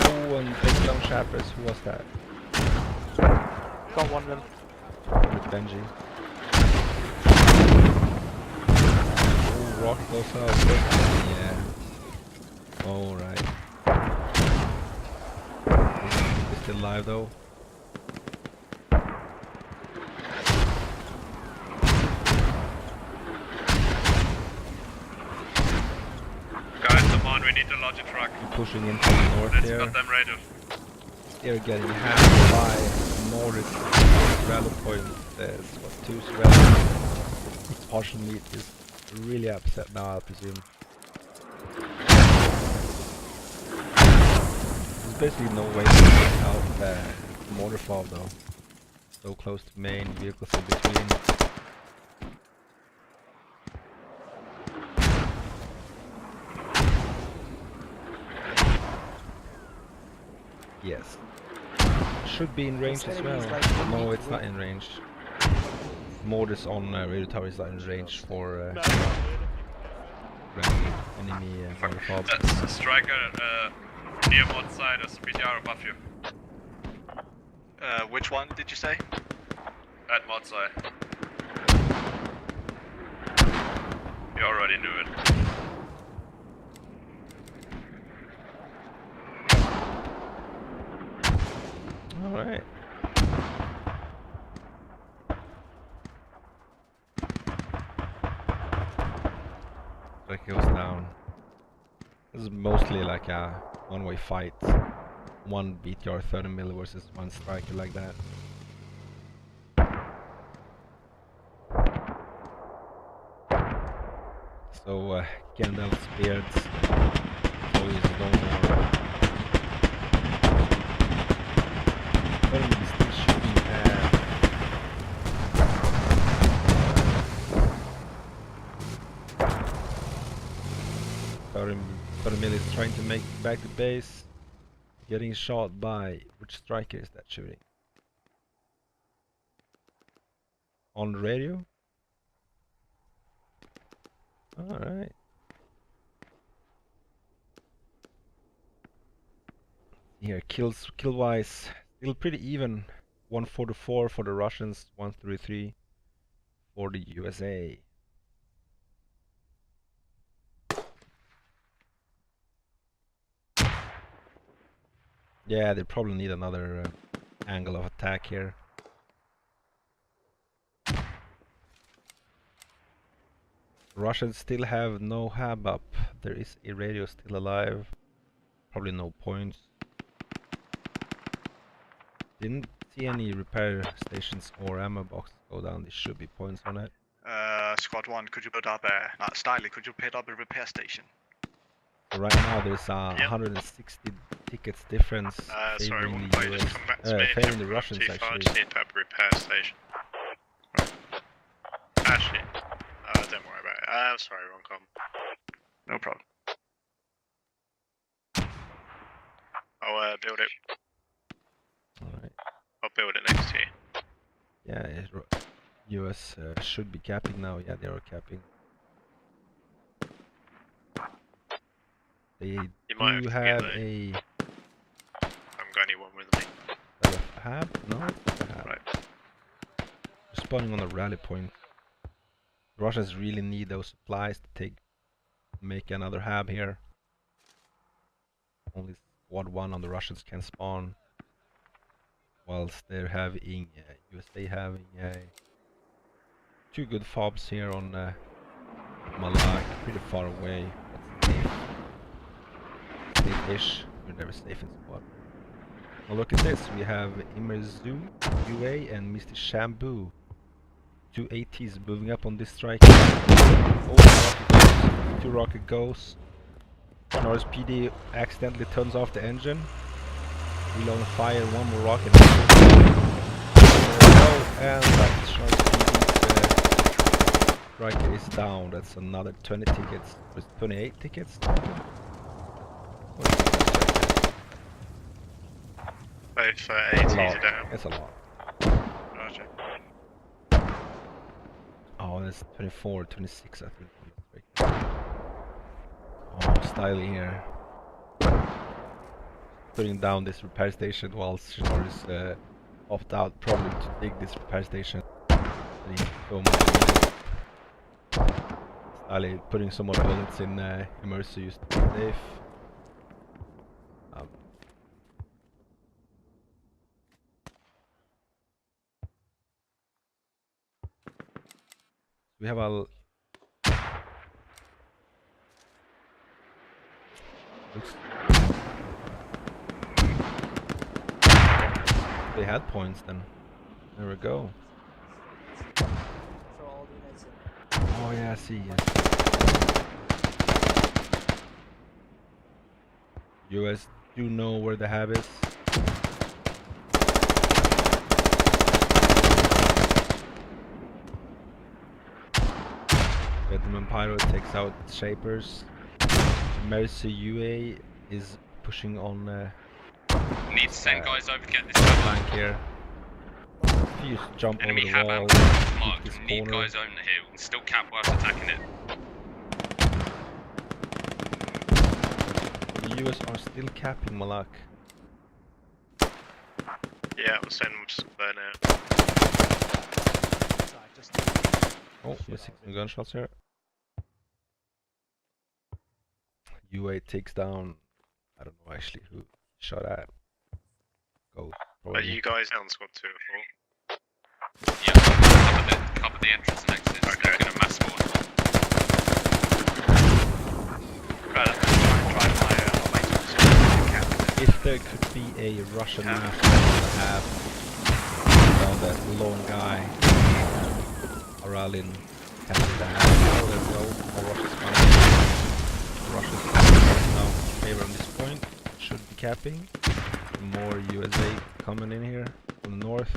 Oh, and takes down Sharpers. Who was that? Got one of them. With Benji. Oh, rocket goes out. Yeah. Alright. He's still alive though. Guys, come on, we need to launch a truck. Pushing into the north Let's here. got them ready. They're getting hammered by Norris rally point. There's what, 2 rally. Partial meat is really upset now, I presume. There's basically no way to get out the mortar fob though. So close to main, vehicles in between. Yes. Should be in range as well. No, it's not in range. Mortis on radio tower is not in range for enemy mortar fob. Striker near one side as BTR above you. Which one did you say? At mod side. You already knew it. Alright. Like goes down. This is mostly like a one-way fight. One BTR 30 mil versus one striker like that. So Gandalf's beards always no more. Still shooting at 30 mil is trying to make it back to base. Getting shot by which striker is that shooting? On the radio? Alright. Here, kill wise, still pretty even. 144 for the Russians, 133 for the USA. Yeah, they probably need another angle of attack here. Russians still have no hab up. There is a radio still alive. Probably no points. Didn't see any repair stations or ammo boxes go down. There should be points on it. Squad 1, could you put up a... Not Stiley, could you put up a repair station? So right now there's 160 tickets difference favoring the US, favoring the Russians actually. Just need to have a repair station. Actually, don't worry about it. I'm sorry, wrong com. No problem. I'll build it. Alright. I'll build it next to you. Yeah, US should be capping now. Yeah, they are capping. They do have a... I'm going to one with me. Hab? No, it's a hab. Right. Responding on the rally point. The Russians really need those supplies to make another hab here. Only squad 1 on the Russians can spawn. Whilst they're having USA having 2 good fobs here on Malak, pretty far away. Safe-ish. You're never safe in squad. Now look at this. We have Imerzu, UA, and Mr. Shampoo. 2 ATs moving up on this strike. Oh, 2 rocket goes. Norris PD accidentally turns off the engine. Wheel on fire, 1 more rocket. Oh, and that's Norris PD striker is down. That's another 20 tickets. With 28 tickets. Both ATs are down. It's a lot. Roger. Oh, that's 24, 26, I think. Oh, Styling here. Putting down this repair station while Shinar is opt out probably to dig this repair station. So much Styling putting some more bullets in Immersive used to be safe. We have a they had points then. There we go. Oh yeah, I see. You guys do know where the hab is? Gentleman Pyro takes out Shapers. Mercy UA is pushing on Need to send guys over to get this flank here. If you just jump enemy over hab the wall, out marked. this Need corner. guys over here. We can still cap whilst attacking it. The US are still capping Malak. Yeah, we'll send them there now. Oh, we're seeing some gunshots here. UA takes down, I don't know actually who shot at. Go. Are you guys on squad 2 or 4? Yeah, cover the entrance and exits. Okay. They're gonna mass spawn. Right, I'm trying to drive my cap. If there could be a Russian map to have down that long guy, Aralin, having the have. Oh, there we go. More Russia's coming. Russia's now in favor on this point. Should be capping. More USA coming in here from the north.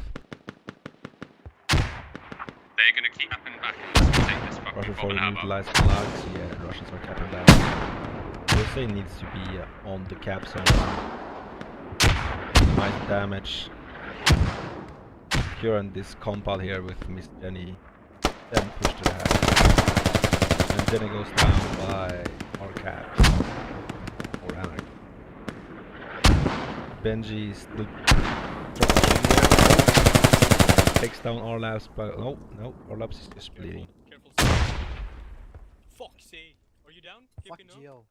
They're gonna keep capping back and take this fucking Russia bomb fully and have up. utilized flags. Yeah, Russians are capping down. USA needs to be on the cap zone. Minimize damage. Securing this compound here with Miss Jenny. Then push to the hat. And Jenny goes down by our cap. Or Anarchy. Benji still takes down our labs, but no, our labs is just bleeding. Careful. Fuck's sake. Are you down? Fuck KP, no? Geo.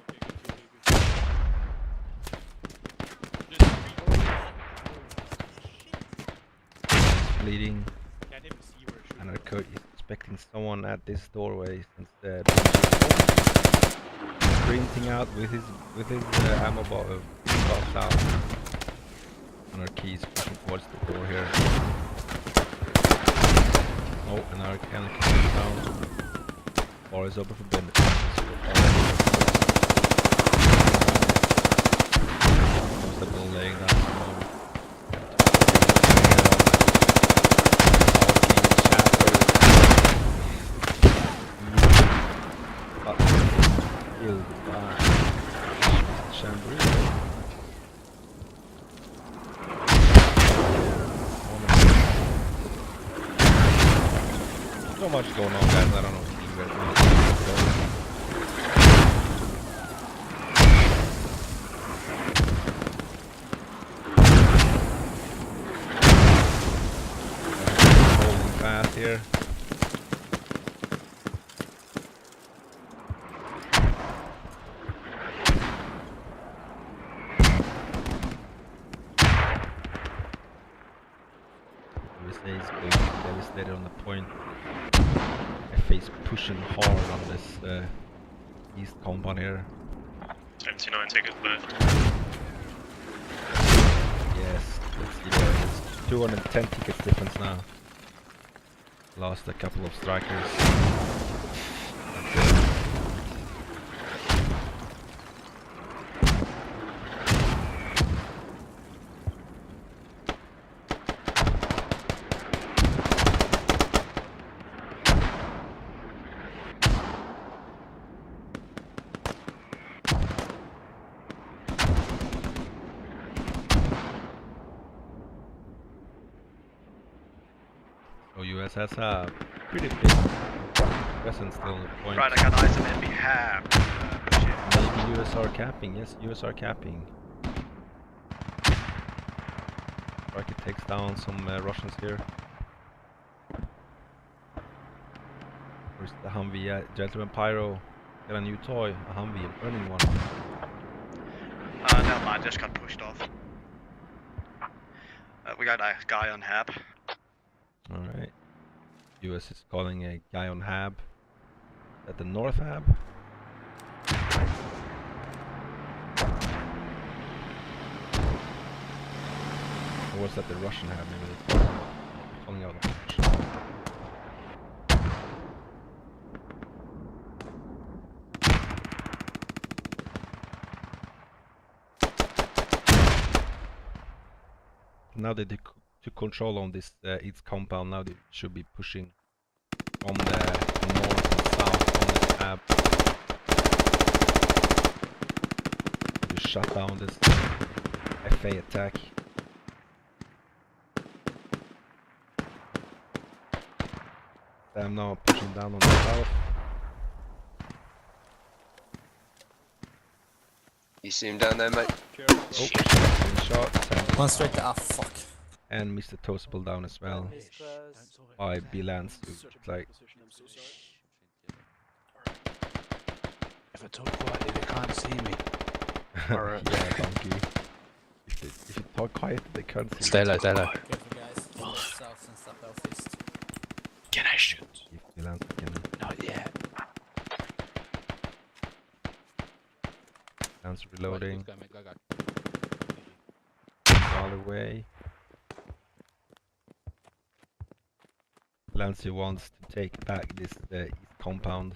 Okay, good. Just Bleeding. can't even see where it should Anarchy is expecting someone at this doorway instead. Sprinting out with his ammo box out. Anarchy is pushing towards the door here. Oh, Anarchy is down. Bar is open for Bennett. Constable laying down the bomb. Killed by Chambry. So much going on, guys. I don't know if you guys know. Holding fast here. USA is going devastated on the point. FA is pushing hard on this east compound here. 79 tickets left. Yes, let's see there. It's 210 tickets difference now. Lost a couple of strikers. US has a pretty big presence still on the point. Right, I got eyes on enemy half. Maybe US are capping. Yes, US are capping. Rocket takes down some Russians here. Where's the Humvee? Gentleman Pyro. Got a new toy. A Humvee, a burning one. Never mind, just got pushed off. We got a guy on hab. Alright. US is calling a guy on hab. At the north hab. Or was that the Russian hab? Maybe they're calling out the Russian. Now that they took control on this its compound, now they should be pushing from the north and south on this hab to shut down this FA attack. I'm now pushing down on the south. You see him down there, mate? Oh, shot. One straight to fuck. And Mr. Toastable down as well. By B-Lance. Like. If I talk quietly, they can't see me. Yeah, donkey. If you talk quiet, they can't see. Stay low, stay low. Careful guys. South and southeast. Can I shoot? If B-Lance can. Not yet. Lance reloading. Go, mate, go. All the way. Lancey wants to take back this east compound,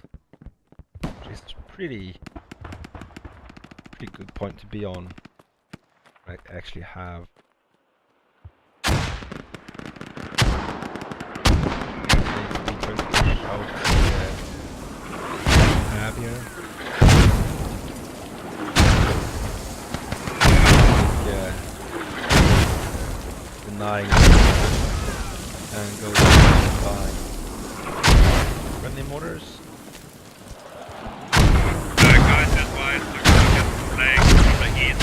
which is pretty good point to be on. I actually have here. Yeah. Denying and go by friendly mortars. Guys, advise to get flanked from the east.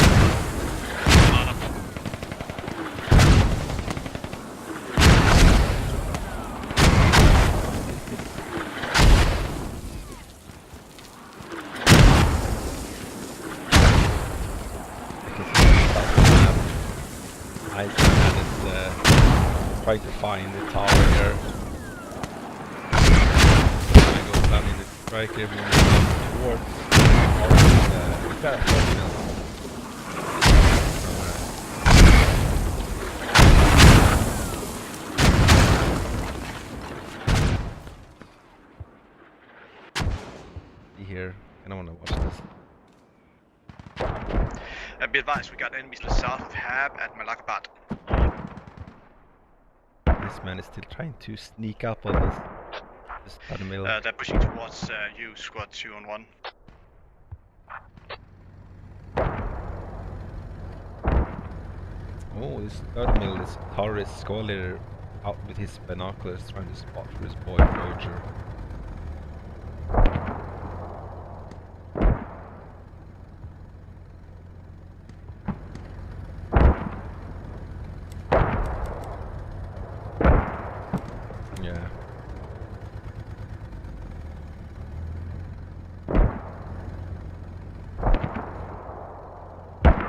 Trying to find the tower here. I go down in the strike everyone towards we've got a terminal. See here, I don't want to watch this. Be advised, we got enemies to the south of Hab at Malakabat. This man is still trying to sneak up on this middle. They're pushing towards you, squad 2 on 1. Oh, this third mill is Taurus Scholar out with his binoculars trying to spot for his boy Roger. Yeah.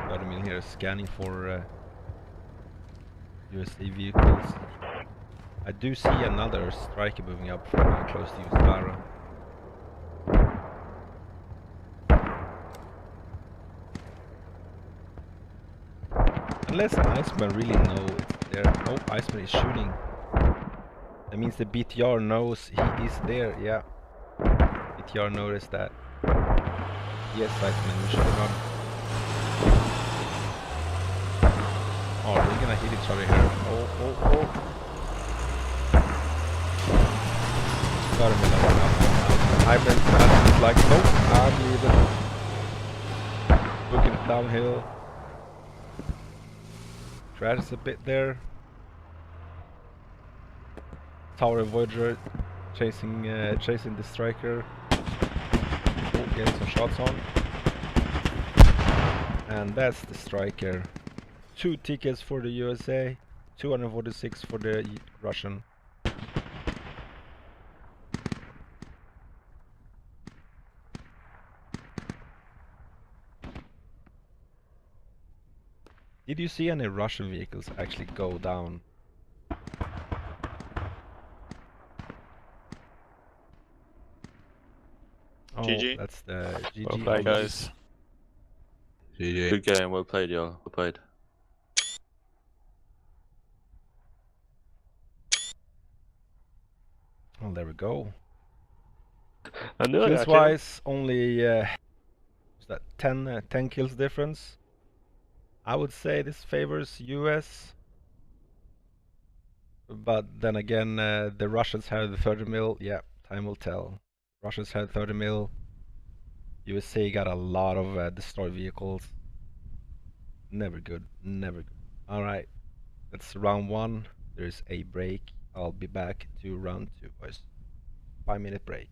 Vladimir here is scanning for USA vehicles. I do see another striker moving up from close to Yusara. Unless Iceman really knows it's there. Oh, Iceman is shooting. That means the BTR knows he is there, yeah. BTR noticed that. Yes, Iceman, we should run. Oh, we're gonna hit each other here. Oh. Got him in that one. Iceman is like, nope, I'm leaving. Looking downhill. Travis a bit there. Tower avoider chasing the striker. Oh, getting some shots on. And that's the striker. 2 tickets for the USA, 246 for the Russian. Did you see any Russian vehicles actually go down? Oh, GG. that's the GG. Well played, guys. GG. Good game, well played, y'all. Well played. Well, there we go. I Kills wise, only what's that 10 kills difference. I would say this favors US. But then again, the Russians had the 30 mil. Yeah, time will tell. Russians had 30 mil. USA got a lot of destroyed vehicles. Never good, never good. Alright, that's round 1. There's a break. I'll be back to round 2, boys. 5-minute break.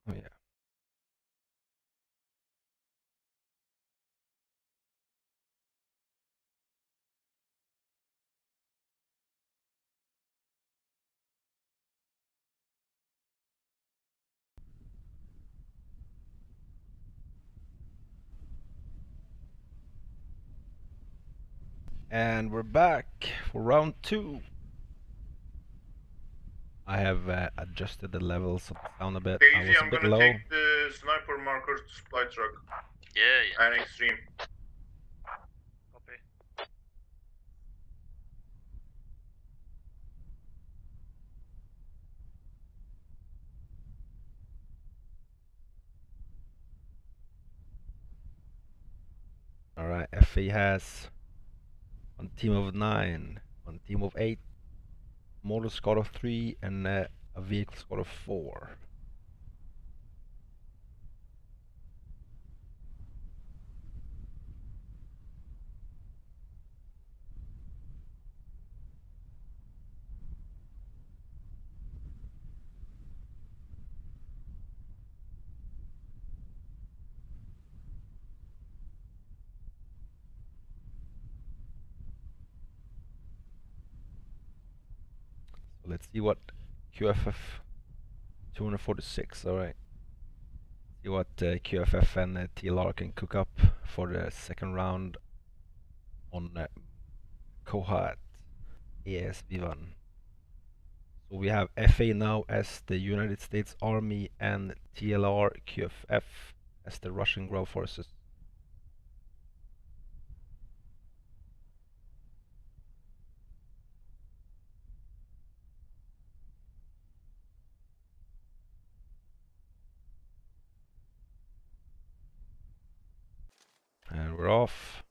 Oh yeah. And we're back for round 2. I have adjusted the levels of the sound a bit. I was a bit low. Take the sniper marker to supply truck. Yeah. And extreme. Copy. Alright, FA has one team of 9, one team of 8, motor squad of 3, and a vehicle squad of 4. So let's see what QFF 246, alright. See what QFF and TLR can cook up for the second round on Kohat AAS V1. So we have FA now as the United States Army and TLR+QFF as the Russian ground forces. And we're off.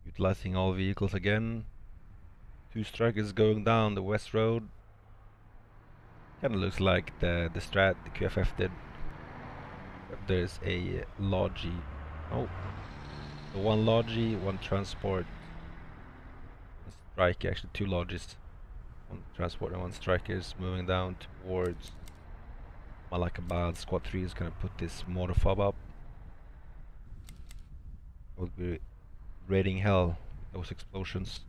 Utilizing all vehicles again. 2 strikers going down the west road. Kinda looks like the strat the QFF did. But there's a logi. Oh. So 1 logi, 1 transport. A strike, actually 2 logis. 1 transport and 1 strikers moving down towards Malakabad. Squad 3 is gonna put this mortar fob up. We'll be raiding hell with those explosions.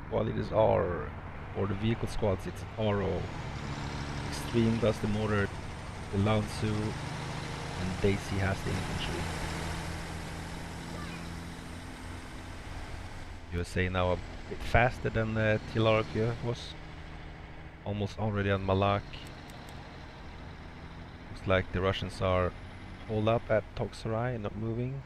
Squad leaders are, for the vehicle squads, it's RO. Extreme does the motor, the Lansu, and Daisy has the infantry. USA now a bit faster than the TLR was. Almost already on Malak. Looks like the Russians are holed up at Toksarai, not moving.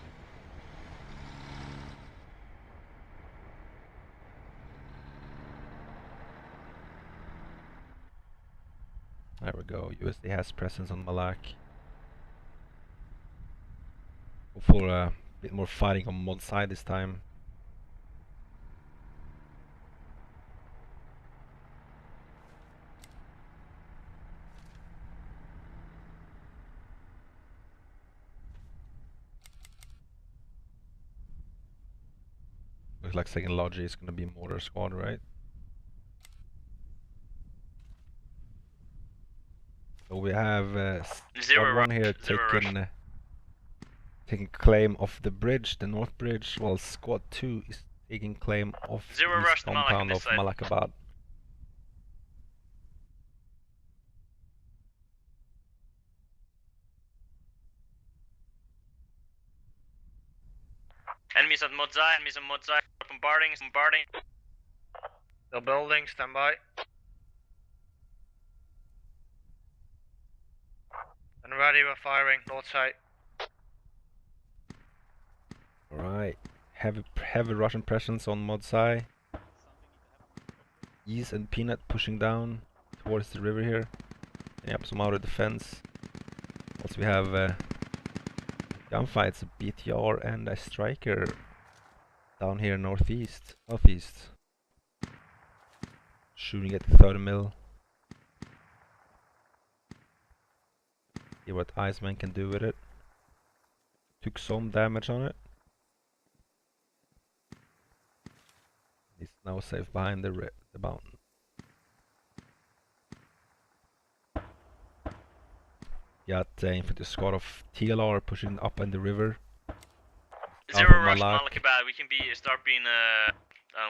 There we go, USA has presence on Malak. Hope for a bit more fighting on mod side this time. Looks like second logi is gonna be mortar squad, right? So we have squad 1 here taking claim of the bridge, the north bridge, while squad 2 is taking claim of the east compound of Malakabad. Enemies at Modzai, bombarding. The building, stand by. And ready, we're firing, north side. Alright, heavy Russian presence on Modzai. Ease and Peanut pushing down towards the river here. Yep, some outer defense. Also we have gunfights, a BTR and a striker down here northeast, southeast. Shooting at the 30 mil. See what Iceman can do with it. Took some damage on it. He's now safe behind the mountain. Got infantry squad of TLR pushing up in the river. Zero rush Malakabad. We can start being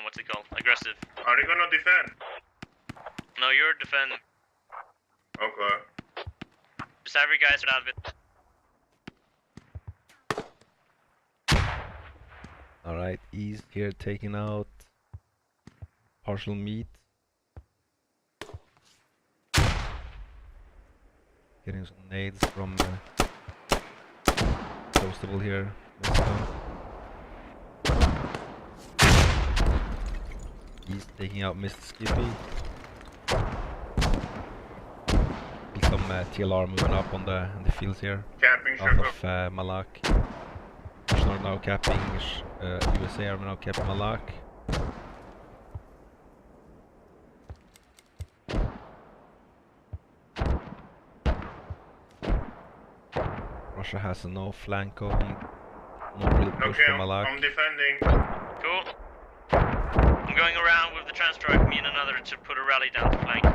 what's it called? Aggressive. Are you gonna defend? No, you're defending. Okay. Just have your guys out of it. Alright, East here taking out partial meat. Getting some nades from Toastable here. He's taking out Mr. Skippy. Some TLR moving up on the fields here. Capping off of Malak. Russian are now capping USA are now capping Malak. Russia has no flank going. No real push from Malak. I'm defending. Cool. I'm going around with the Transtrike, me and another, to put a rally down the flank.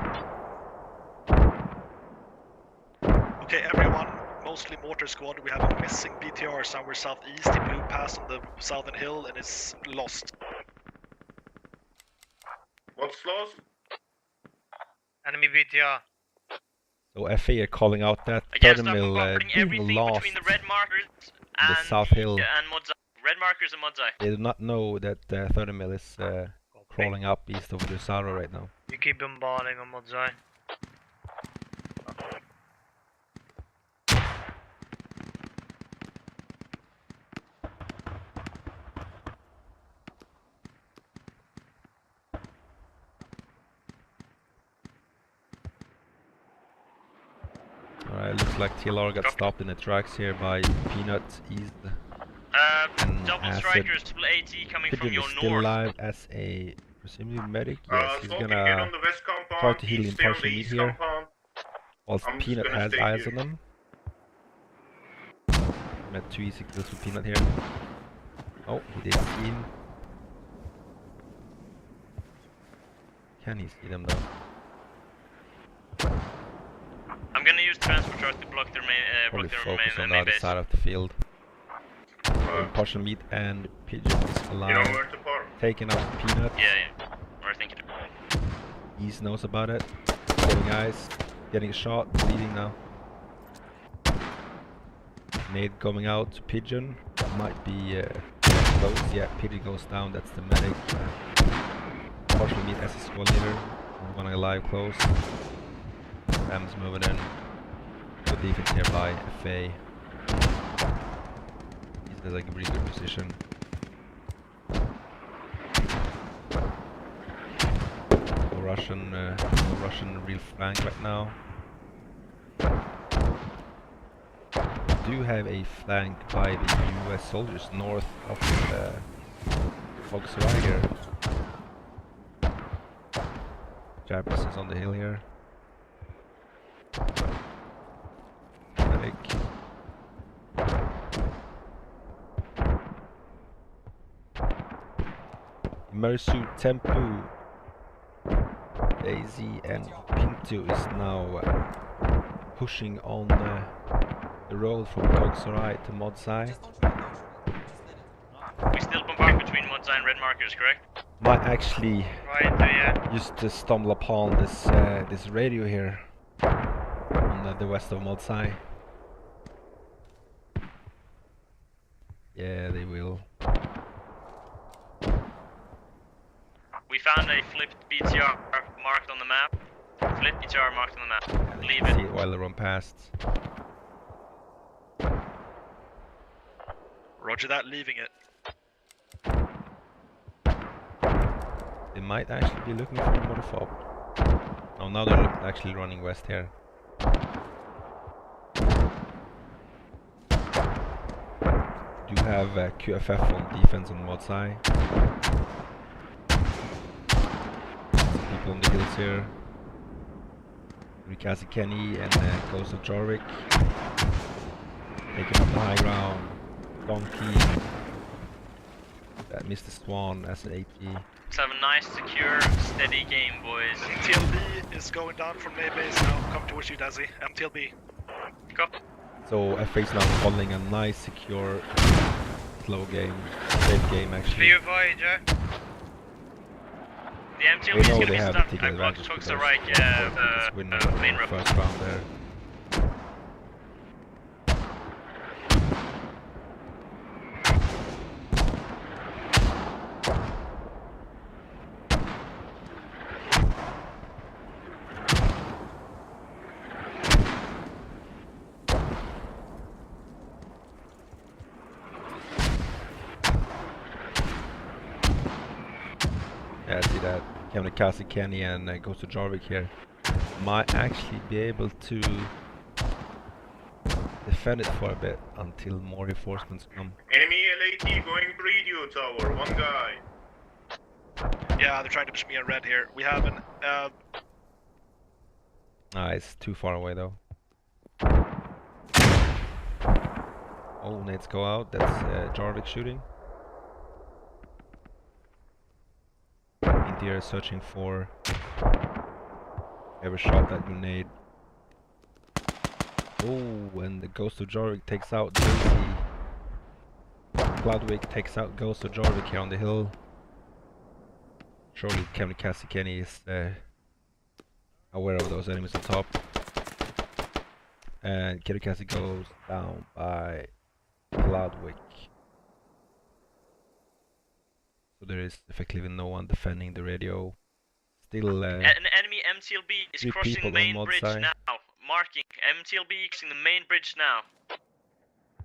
Okay, everyone, mostly mortar squad. We have a missing BTR somewhere southeast. He blew past on the southern hill and is lost. What's lost? Enemy BTR. So FA are calling out that 30 mil being lost between the red markers in the south hill. And Modzai. Red markers and Modzai. They do not know that 30 mil is crawling up east of Drusaro right now. You keep bombarding on Modzai. Alright, looks like TLR got stopped in the tracks here by Peanut East. Double strikers, AT coming Pigeon from your is still north. alive as a presumably medic. Yes, he's gonna try to heal in partial meat here. Whilst Peanut has eyes on them. Met 2 easy kills for Peanut here. Oh, he didn't see him. Can he see them though? I'm gonna use transfer truck to block their main Probably focus on the other side of the field. Partial meat and Pigeon is alive. Taking out Peanut. Yeah. Or thinking. East knows about it. Getting eyes. Getting shot. Bleeding now. Nade coming out. Pigeon. Might be close. Yeah, Pigeon goes down. That's the medic. Partial meat as a squad leader. One alive close. Sam's moving in. Good defense here by FA. He's like a really good position. No Russian real flank right now. Do have a flank by the US soldiers north of Foxrite here. Japanese is on the hill here. Medic. Mersu, Tempu, Daisy and Pinto is now pushing on the road from Koxorai to Modzai. We still bombard between Modzai and red markers, correct? Might actually Right, just to stumble upon this this radio here on the west of Modzai. Yeah, they will. We found a flipped BTR marked on the map. Flipped BTR marked on the map. Yeah, Leave see it. it while they run past. Roger that, leaving it. They might actually be looking for a motorfob. Oh, now they're actually running west here. Do have QFF on defense on mod side. Some people on the hills here. Rikazi Kenny and Ghost of Jorvik. Taking up the high ground. Donkey. Mr. Swan as an AT. Let's have a nice, secure, steady game, boys. MTLB is going down from main base now. Come towards you, Dazzy. MTLB. Go. So FA is now following a nice, secure, slow game. Safe game, actually. Clear Voyager. The MTLB is going to be stuck. I blocked Toxa right, main rep. First round there. Yeah, I see that. Kamikaze Kenny and Ghost of Jorvik here might actually be able to defend it for a bit until more reinforcements come. Enemy LAT going radio tower, one guy. Yeah, they're trying to push me on red here. We have an It's too far away though. Oh, nades go out. That's Jorvik shooting. India is searching for whoever shot that grenade. Oh, and the Ghost of Jorvik takes out JC. Cloudwick takes out Ghost of Jorvik here on the hill. Surely Kamikaze Kenny is aware of those enemies on top. And Kamikaze goes down by Cloudwick. So there is effectively no one defending the radio. Still An enemy MTLB is crossing the main bridge now. Marking. MTLB crossing the main bridge now.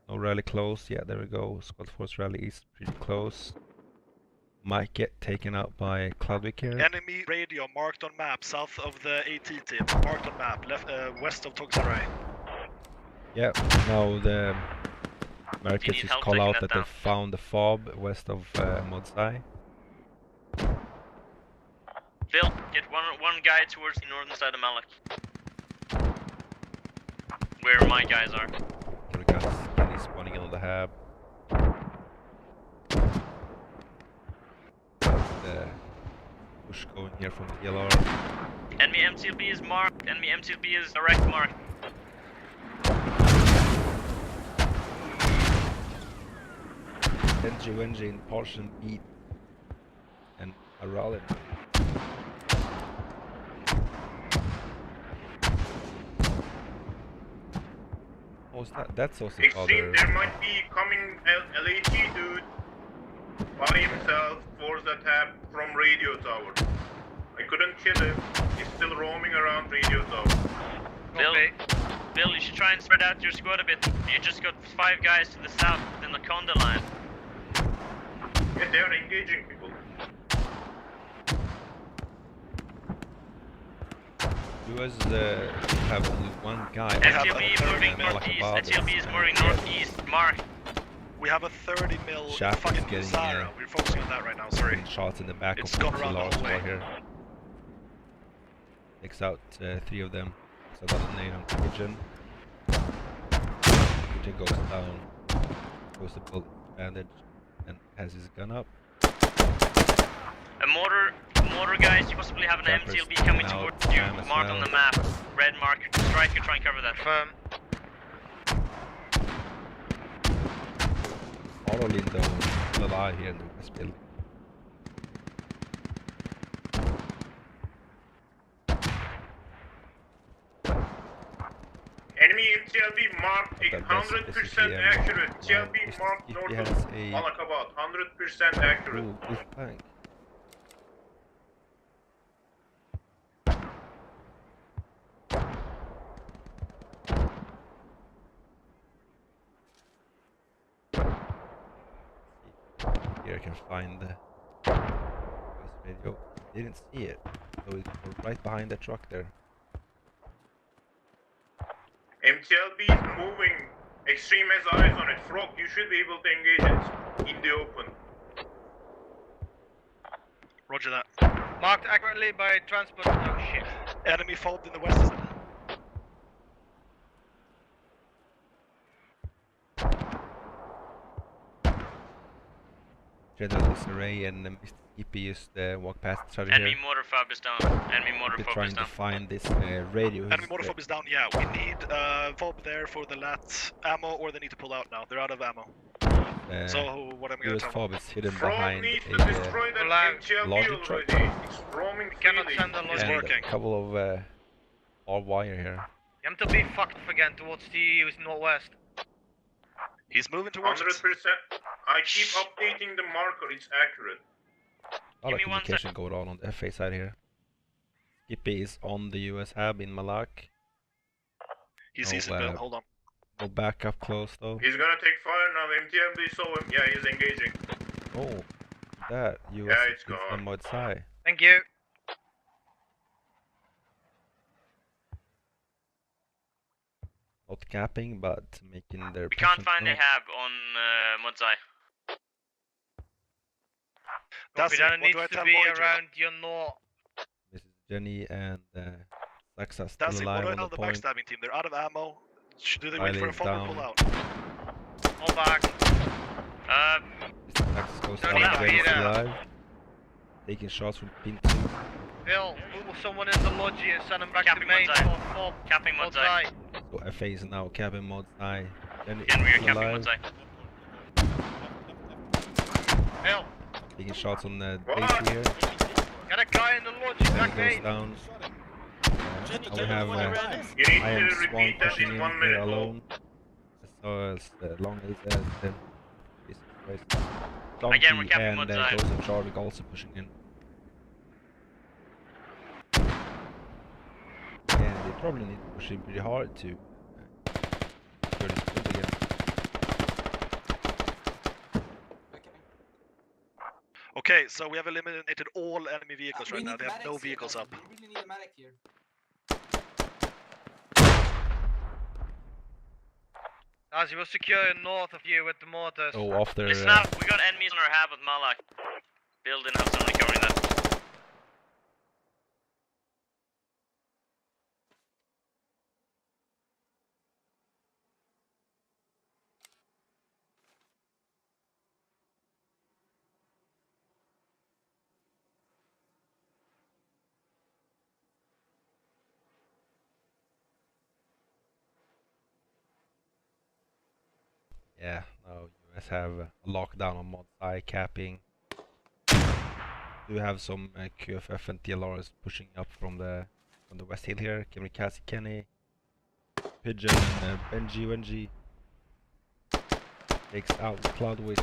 No rally close. Yeah, there we go. Squad Force rally is pretty close. Might get taken out by Cloudwick here. enemy radio marked on map south of the AT team. Marked on map left west of Toxaray. Yeah, now the Americans just call out that they found the fob west of Modsai. Phil, get one guy towards the northern side of Malak. Where my guys are. He's spawning in on the hab. The push going here from the TLR. Enemy MTLB is marked. Enemy MTLB is direct mark. Wenji in Portion beat and Aralin. Oh, that's also It other. seems there might be coming LAT dude by himself for the tap from radio tower. I couldn't kill him. He's still roaming around radio tower. Bill, you should try and spread out your squad a bit. You just got 5 guys to the south in the Conda line. Yeah, they are engaging people. You guys have only one guy. STLB moving northeast. STLB is moving northeast. Mark. We have a 30 mil Shaft fucking is getting Zara. We're focusing on that right now, sorry. Shots in the back It's of gone the around the large whole way. war here. Takes out 3 of them. So got a nade on Pigeon. Pigeon goes down. Goes to build bandage and has his gun up. A mortar guys, you possibly have an Campers MTLB coming out, towards you. jam as Marked well. on the map. Red mark. Striker, try and cover that. Firm. All of Lindo still alive here in the west building. Enemy TLB marked 100% accurate. TLB marked north of Malakabat, 100% accurate. Ooh, this tank. Here I can find the radio. Didn't see it, so it's right behind the truck there. MTLB is moving Extreme has eyes on it. Frog, you should be able to engage it in the open. Roger that. Marked accurately by transport. Oh shit. Enemy fobbed in the west, is it? General disarray and Mr. Skippy just walk past each other Enemy here. motor fob is down. Enemy motor They're fob trying is to down. find this radio. Enemy motor fob is down, yeah. We need fob there for the lat ammo, or they need to pull out now. They're out of ammo. So, what am I gonna US tell fob them? is hidden Frog behind needs to a destroy that MTLB logic truck. already. It's roaming Cannot freely. send a and logic. working. a couple of barbed wire here. You have to be fucked again towards the northwest. He's moving towards 100%. I keep updating the marker. It's accurate. A lot of Give me 1 communication going on the FA side here. Skippy is on the US hub in Malak. He sees it, Bill. Hold on. No backup close though. He's gonna take fire now. MTLB saw him. Yeah, he's engaging. Oh, that US Yeah, it's is gone. on mod side. Thank you. Not capping, but making their. We can't presence find a known. hab on Modzai. That's Copy, it. that What needs do I to tell be Voyager? around your north. This is Jenny and Saxa still That's it. What alive do I on tell the the point. backstabbing team? They're out of ammo. Do they wait for a Riley's fob or down. pull out? All back. Mr. Saxa goes Don't down, need to Jenny's be there. alive. Taking shots from pin 2. Bill, move someone in the lodge and send them back Capping to main. Modzai. Capping Modzai. So FA is now capping mod side. Jenny Again, we are is capping alive. Modzai. Bill, Taking shots on the What? base here. got a guy in the lodge. Jenny Back goes main. down. Jenny, Now we get have the one around. You need I am to Swan repeat that pushing in in 1 here minute. alone. So as long as them. Jesus Christ. Again, we're Donkey capping and Modzai. Joseph Jarvik also pushing in. Yeah, they probably need to push in pretty hard to secure this point again. Okay, so we have eliminated all enemy vehicles right now. They have no vehicles up. We really need a medic here. As you will secure north of you with the mortars. So after Listen up, we got enemies on our hab at Malak. Bill didn't have somebody covering that. yeah, now US have a lockdown on mod side capping. Do have some QFF and TLRs pushing up from the west hill here. Kamikaze Kenny, Pigeon, Benji Wenji takes out Cloudwick.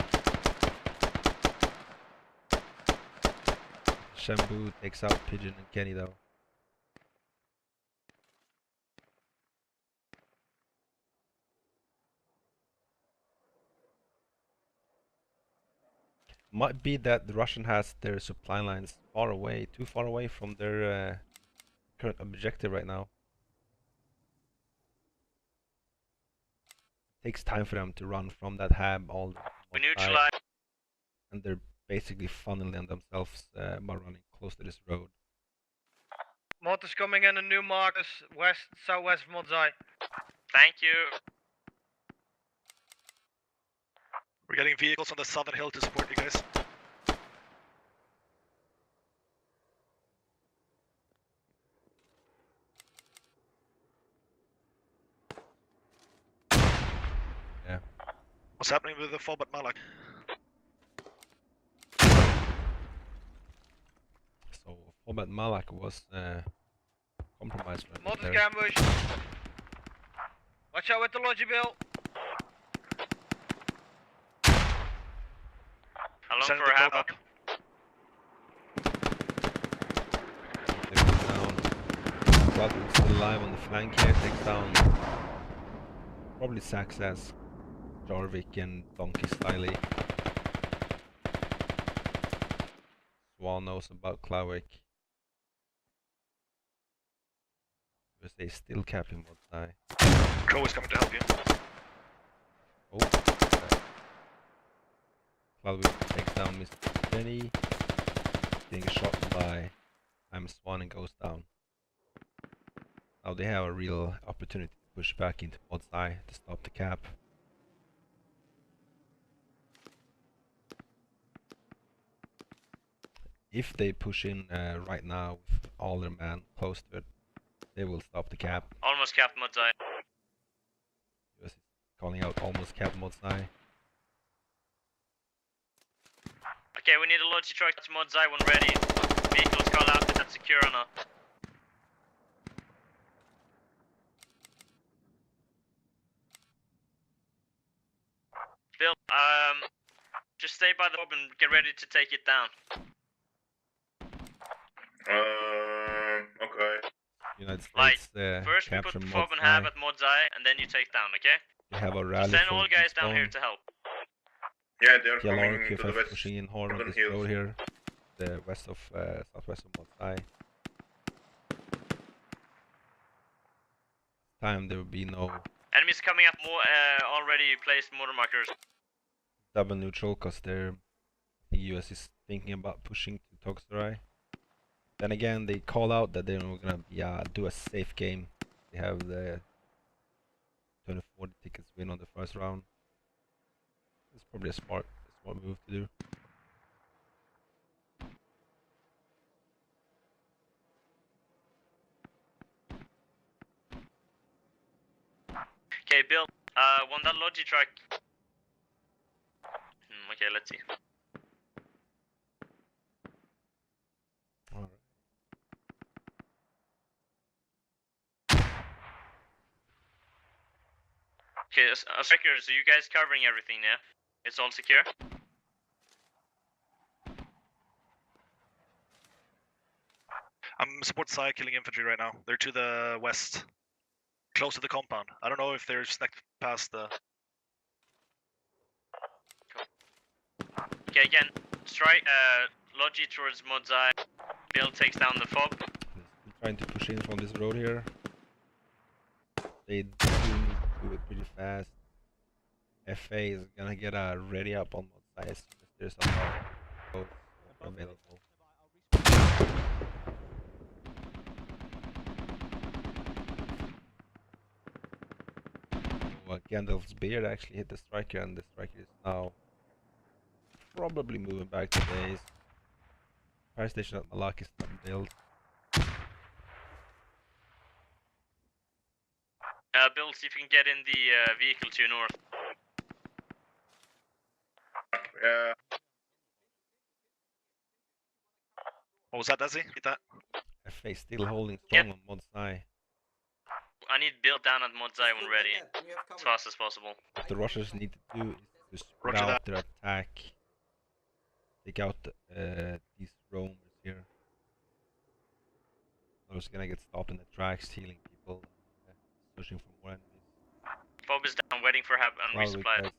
Shambu takes out Pigeon and Kenny though. Might be that the Russian has their supply lines far away, too far away from their current objective right now. Takes time for them to run from that hab all the We way neutralize. and they're basically funneling themselves by running close to this road. Mortars coming in, a new markers west, southwest of Modzai. Thank you. We're getting vehicles on the southern hill to support you guys. Yeah. What's happening with the fob at Malak? So Format Malak was compromised right Mortars there. ambush. Watch out with the lodge, Bill. How long Send for the a hab code up? Takes down. Cloudwick's still alive on the flank here, takes down probably Saxas, Jarvik and Donkey Styley. Swan knows about Cloudwick. Because they still capping one side. Crow is coming to help you. Oh. Cloudwood takes down Mr. Jenny. Getting shot by -1 and goes down. Now they have a real opportunity to push back into Mod's eye to stop the cap. If they push in right now with all their men close to it, they will stop the cap. Almost capped Mod's eye. US is calling out almost capped Mod's eye. Okay, we need a logi truck to Mod's eye when ready. Vehicles call out if that's secure or not. Bill, just stay by the orb and get ready to take it down. Okay. United States Like, first we put capture the Mod's fob and eye. have at Mod's eye, and then you take down, okay? We have a So rally send for all guys down Eastbourne. here to help. Yeah, they're coming to the TLR+QFF west. pushing in hard on northern this hills. road here, the west of southwest of Mod's eye. Time there will be no Enemies coming up more, already placed mortar markers. double neutral because the US is thinking about pushing to Toksorai. Then again, they call out that they're gonna be, do a safe game. They have the 2040 tickets win on the first round. It's probably a smart move to do. Okay, Bill, want that logi truck? Okay, let's see. Alright. Okay, strikers, are you guys covering everything, yeah? It's all secure? I'm support side killing infantry right now. They're to the west. Close to the compound. I don't know if they're sneaked past the... Okay, again, strike, logi towards Mod's eye. Bill takes down the fob. They're trying to push in from this road here. They do need to do it pretty fast. FA is gonna get a ready up on Mod's eye as soon as there's a lot of boats available. Gandalf's beard actually hit the striker, and the striker is now probably moving back to base. Fire station at Malak is not built. Bill, see if you can get in the vehicle to your north. Yeah. What was that, Desi? Hit that? FA still holding strong on Mod's eye. I need Bill down at Mod's eye when ready, as fast as possible. What the Russians need to do is to spread Roger out that. their attack. Take out these roamers here. They're just gonna get stopped in the tracks, healing people, searching for more enemies. Fob is down, waiting for help and Cloudwick resupply. has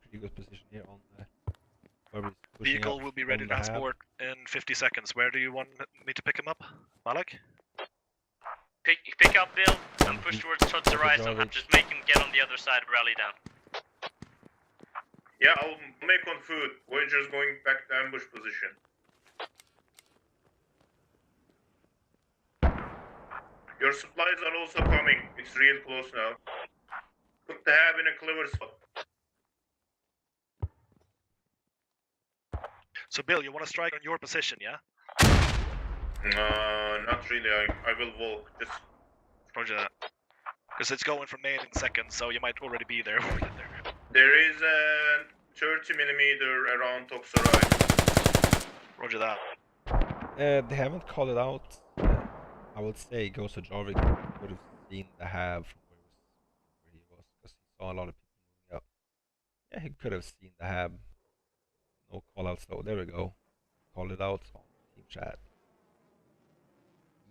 pretty good position here on the Vehicle will be ready to transport in 50 seconds. Where do you want me to pick him up? Malak? Pick up Bill and push towards Totsarai and just make him get on the other side, rally down. Yeah, I'll make on foot. Voyager's going back to ambush position. Your supplies are also coming. It's real close now. Put the hab in a clever spot. So Bill, you want to strike on your position, yeah? Not really. I will walk. Just Roger that. Because it's going from main in seconds, so you might already be there when we get there. there is a 30mm around Toksarai. Roger that. They haven't called it out. I would say Ghost of Jarvik would have seen the hab from where he was, because he saw a lot of people moving up. Yeah, he could have seen the hab. No call outs though. There we go. Called it out on team chat.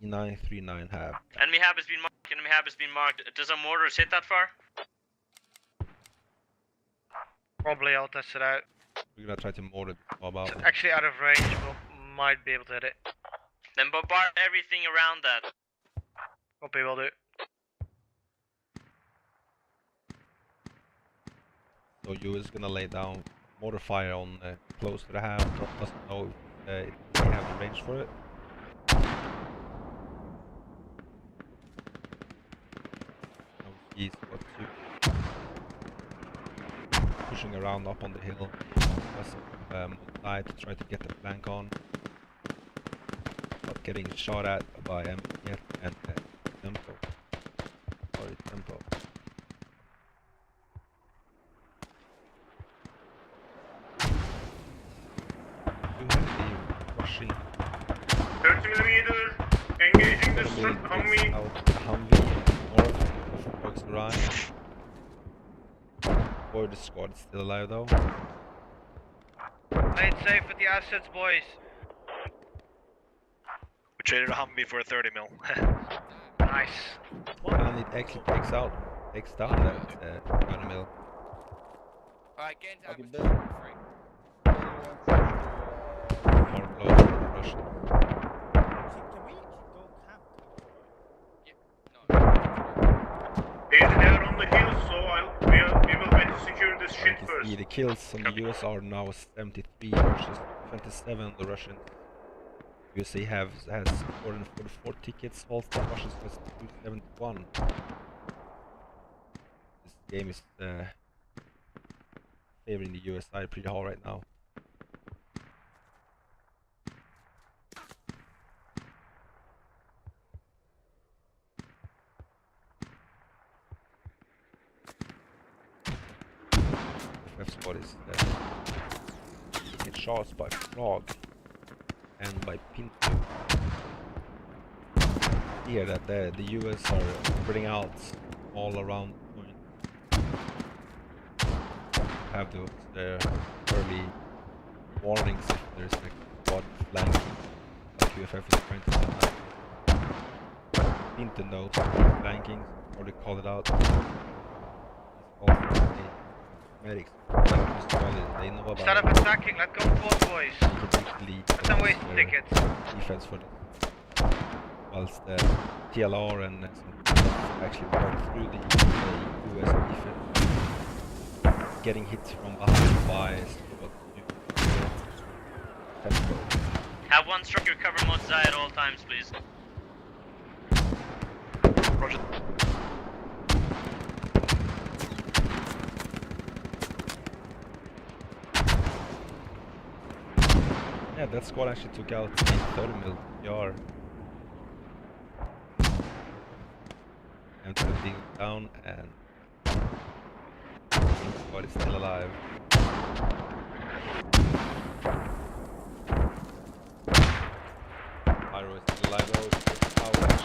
E939 hab. Enemy hab has been marked. Enemy hab has been marked. Does our mortars hit that far? Probably I'll test it out. We're gonna try to mortar the mob out. Actually out of range, but might be able to hit it. Then bombard everything around that. Copy, will do. So US gonna lay down mortar fire on close to the hab. Doesn't know if they have the range for it. No, he's got two pushing around up on the hill. Side to try to get the flank on. Not getting shot at by yet and Tempo. Sorry, Tempo. Rushing. 30mm, engaging the Humvee. Out the Humvee north of Bugs Ride. Voyager squad is still alive though. Play it safe with the assets, boys. We traded a Humvee for a 30mm. Nice. And it actually takes down that 30mm. Alright, get into Okay, ambush. More blows for the Russians. Can we go camp? They're on the hill, so we will have to secure this shit You can first. see the kills on the US are now 73 versus 27 on the Russians. USA has 444 tickets, whilst the Russians has 271. This game is favoring the US side pretty hard right now. FF squad is hit shots by Frog and by Pinto. Here that the US are spreading out all around the point. Have those early warnings if there's like squad flanking. QFF is trying to do that. Pinto knows flanking, or they call it out. He's also medics. They know about Instead of attacking, let's go forward, boys. Put some wasted tickets. Defense for this. Whilst the TLR and some actually walk through the US defense. Getting hit from behind by Have one structure cover Mozai at all times, please. Roger. Yeah, that squad actually took out the 30mm PR. And to being down, and the squad is still alive. Pyro is still alive though. Ouch.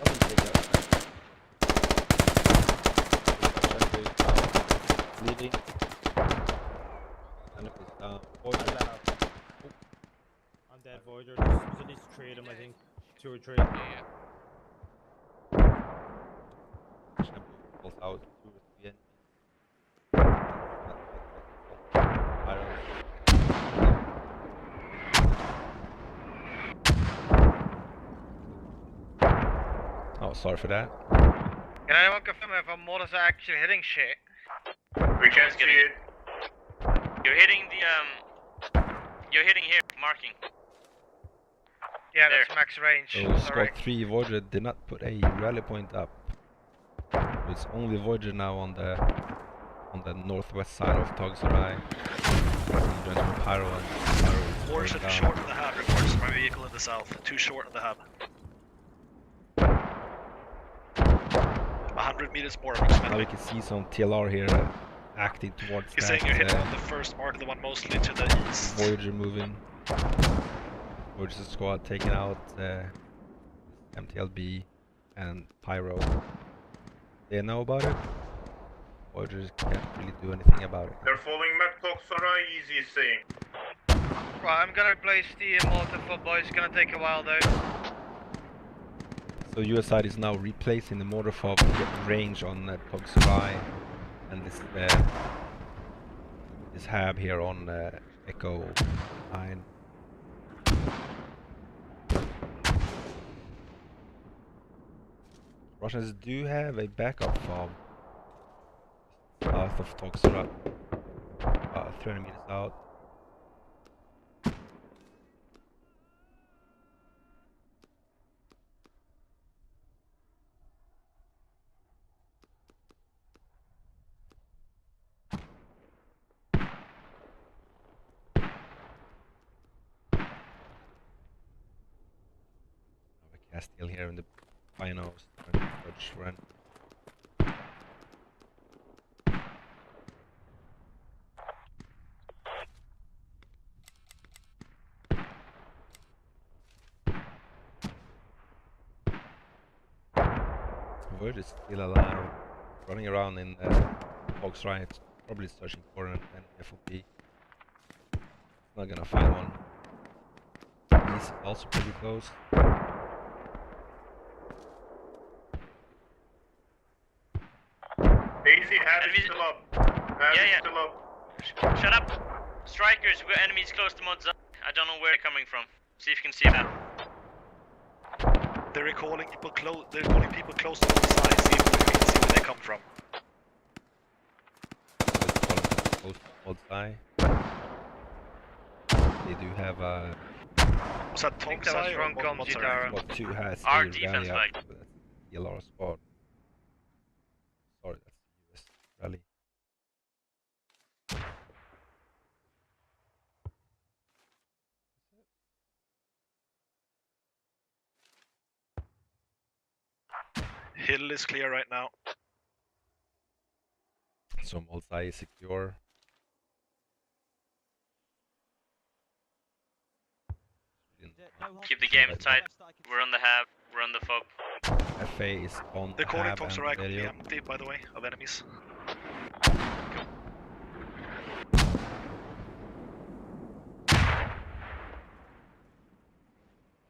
Doesn't take that time. Bleeding. And it's down. I'm dead, Voyager. There's at least 3 of them, I think. 2 or 3. Yeah. Pulls out 2 or 3 enemies. Oh, sorry for that. Can anyone confirm if our mortars are actually hitting shit? We can't see it. You're hitting the You're hitting here, marking. Yeah, There. that's max range. So Sorry. Squad 3 Voyager did not put a rally point up. It's only Voyager now on the northwest side of Togsarai. Joins with Pyro and Pyro is Force going it down. short of the hub, reports my vehicle in the south. Too short of the hub. 100 meters more Now we approximately. can see some TLR here acting towards He's that saying you're hitting on the first mark, the one mostly to the east. Voyager moving. Voyager squad taking out MTLB and Pyro. They know about it. Voyager can't really do anything about it. They're falling back Toksarai, easy saying. Right, I'm gonna replace the mortar for boys. It's gonna take a while though. So US side is now replacing the mortar fob to get range on Togsarai and this hab here on Echo 9. Russians do have a backup fob. South of Toxera. 300 meters out. Castile here in the finals. Run. Word is still alive, running around in box right, probably searching for an FOP. Not gonna find one. He's also pretty close. Easy, Harry's still up. Harry's still up. Shut up! Strikers, we're enemies close to Mods. I don't know where they're coming from. See if you can see that. They're calling people close. They're calling people close to the side. See if we can see where they come from. Close to Modsai. They do have a. Was that Togsai or Modsai? Squad 2 has Our a defense rally flag. up with TLR squad. Sorry, that's the US rally. Hill is clear right now. So Modsai is secure. Keep the game tight. We're on the hab. We're on the fob. FA is on They're calling hab Togsai and completely radio. empty, by the way, of enemies.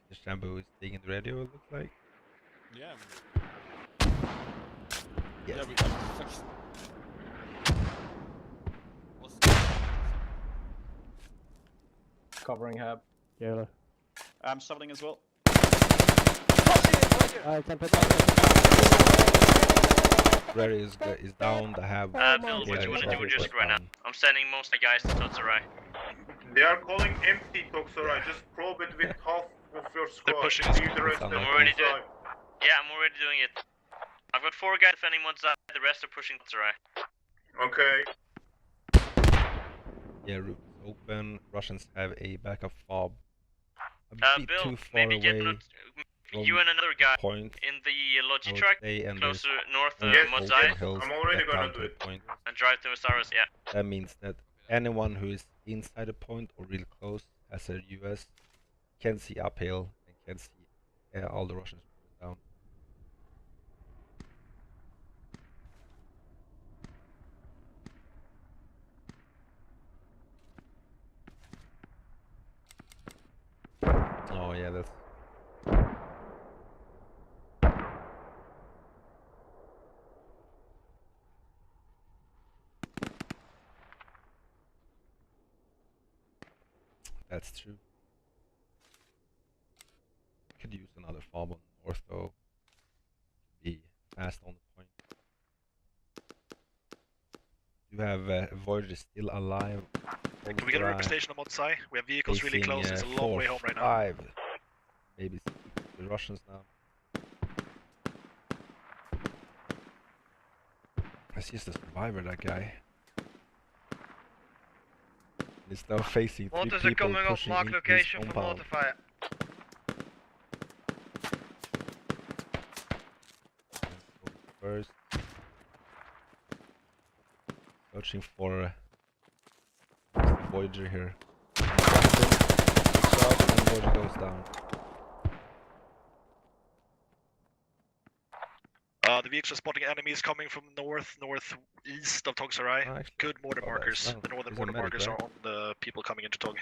The Shampoo is taking the radio, it looks like. Yeah. Yes. Yeah, we Covering hab. Yellow. I'm shoveling as well. Radio is down, the hab. Bill, what you want to do with your squad now? I'm sending most of the guys to Totsurai. They are calling empty Toxerai. Just probe it with half of your squad. They're pushing. Leave the rest I'm of already the side. Yeah, I'm already doing it. I've got 4 guys defending one side, the rest are pushing Totsurai. Okay. Yeah, route is open. Russians have a backup fob. A bit Bill, too far maybe get away. you and another guy Point. in the logi Would truck stay and closer there's north of Yes, Modzai yes. I'm already get gonna down do to it. the point. and drive to Vasaros, yeah. That means that anyone who is inside the point or really close as a US can see uphill and can see all the Russians moving down. Oh yeah, that's true. Could use another fob on north though. Be fast on the point. You have Voyager still alive. Can we get a representation on Modsai? We have vehicles really Facing, close. It's a long way home right now. 5. Maybe the Russians now. That's just a survivor, that guy. He's now facing 3 Mortars people are coming off pushing mark into his location for compound. mortar fire. First, searching for Voyager here. Looks up and Voyager goes down. The vehicles are spotting enemies coming from northeast of Togsarai. Good mortar markers. well, The northern he's a mortar medic, markers right? are on the people coming into Tog.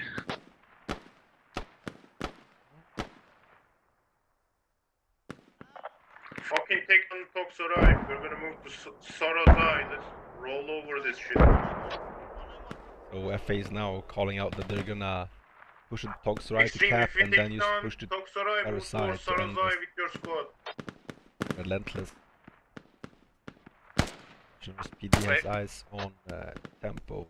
Fucking take on Toxerai. We're gonna move to Sarasai. Let's roll over this shit. So FA is now calling out that they're gonna push the Toxerai to Extreme, cap if we and then take just down push the Toxerai, other move side towards to end Sarasai this with your squad. relentless PD has eyes on tempo.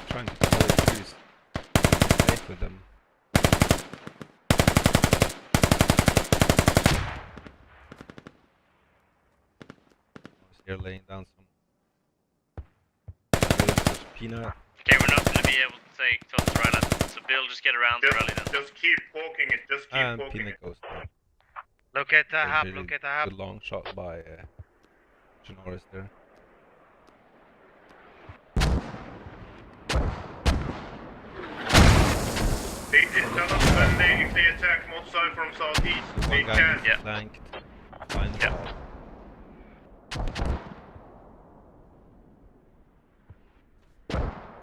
Trying to follow trees. Safe with them. I was here laying down some peanut. Okay, we're not going to be able to take Totes right at. So Bill, just get around the rally then. Just keep poking it. Just keep And poking peanut it. goes down. Look at the hub. Really Look at the hub. good long shot by Janoris there. They tell us when if they attack Motsai from southeast, they can. Yeah. Flanked. Find the ball.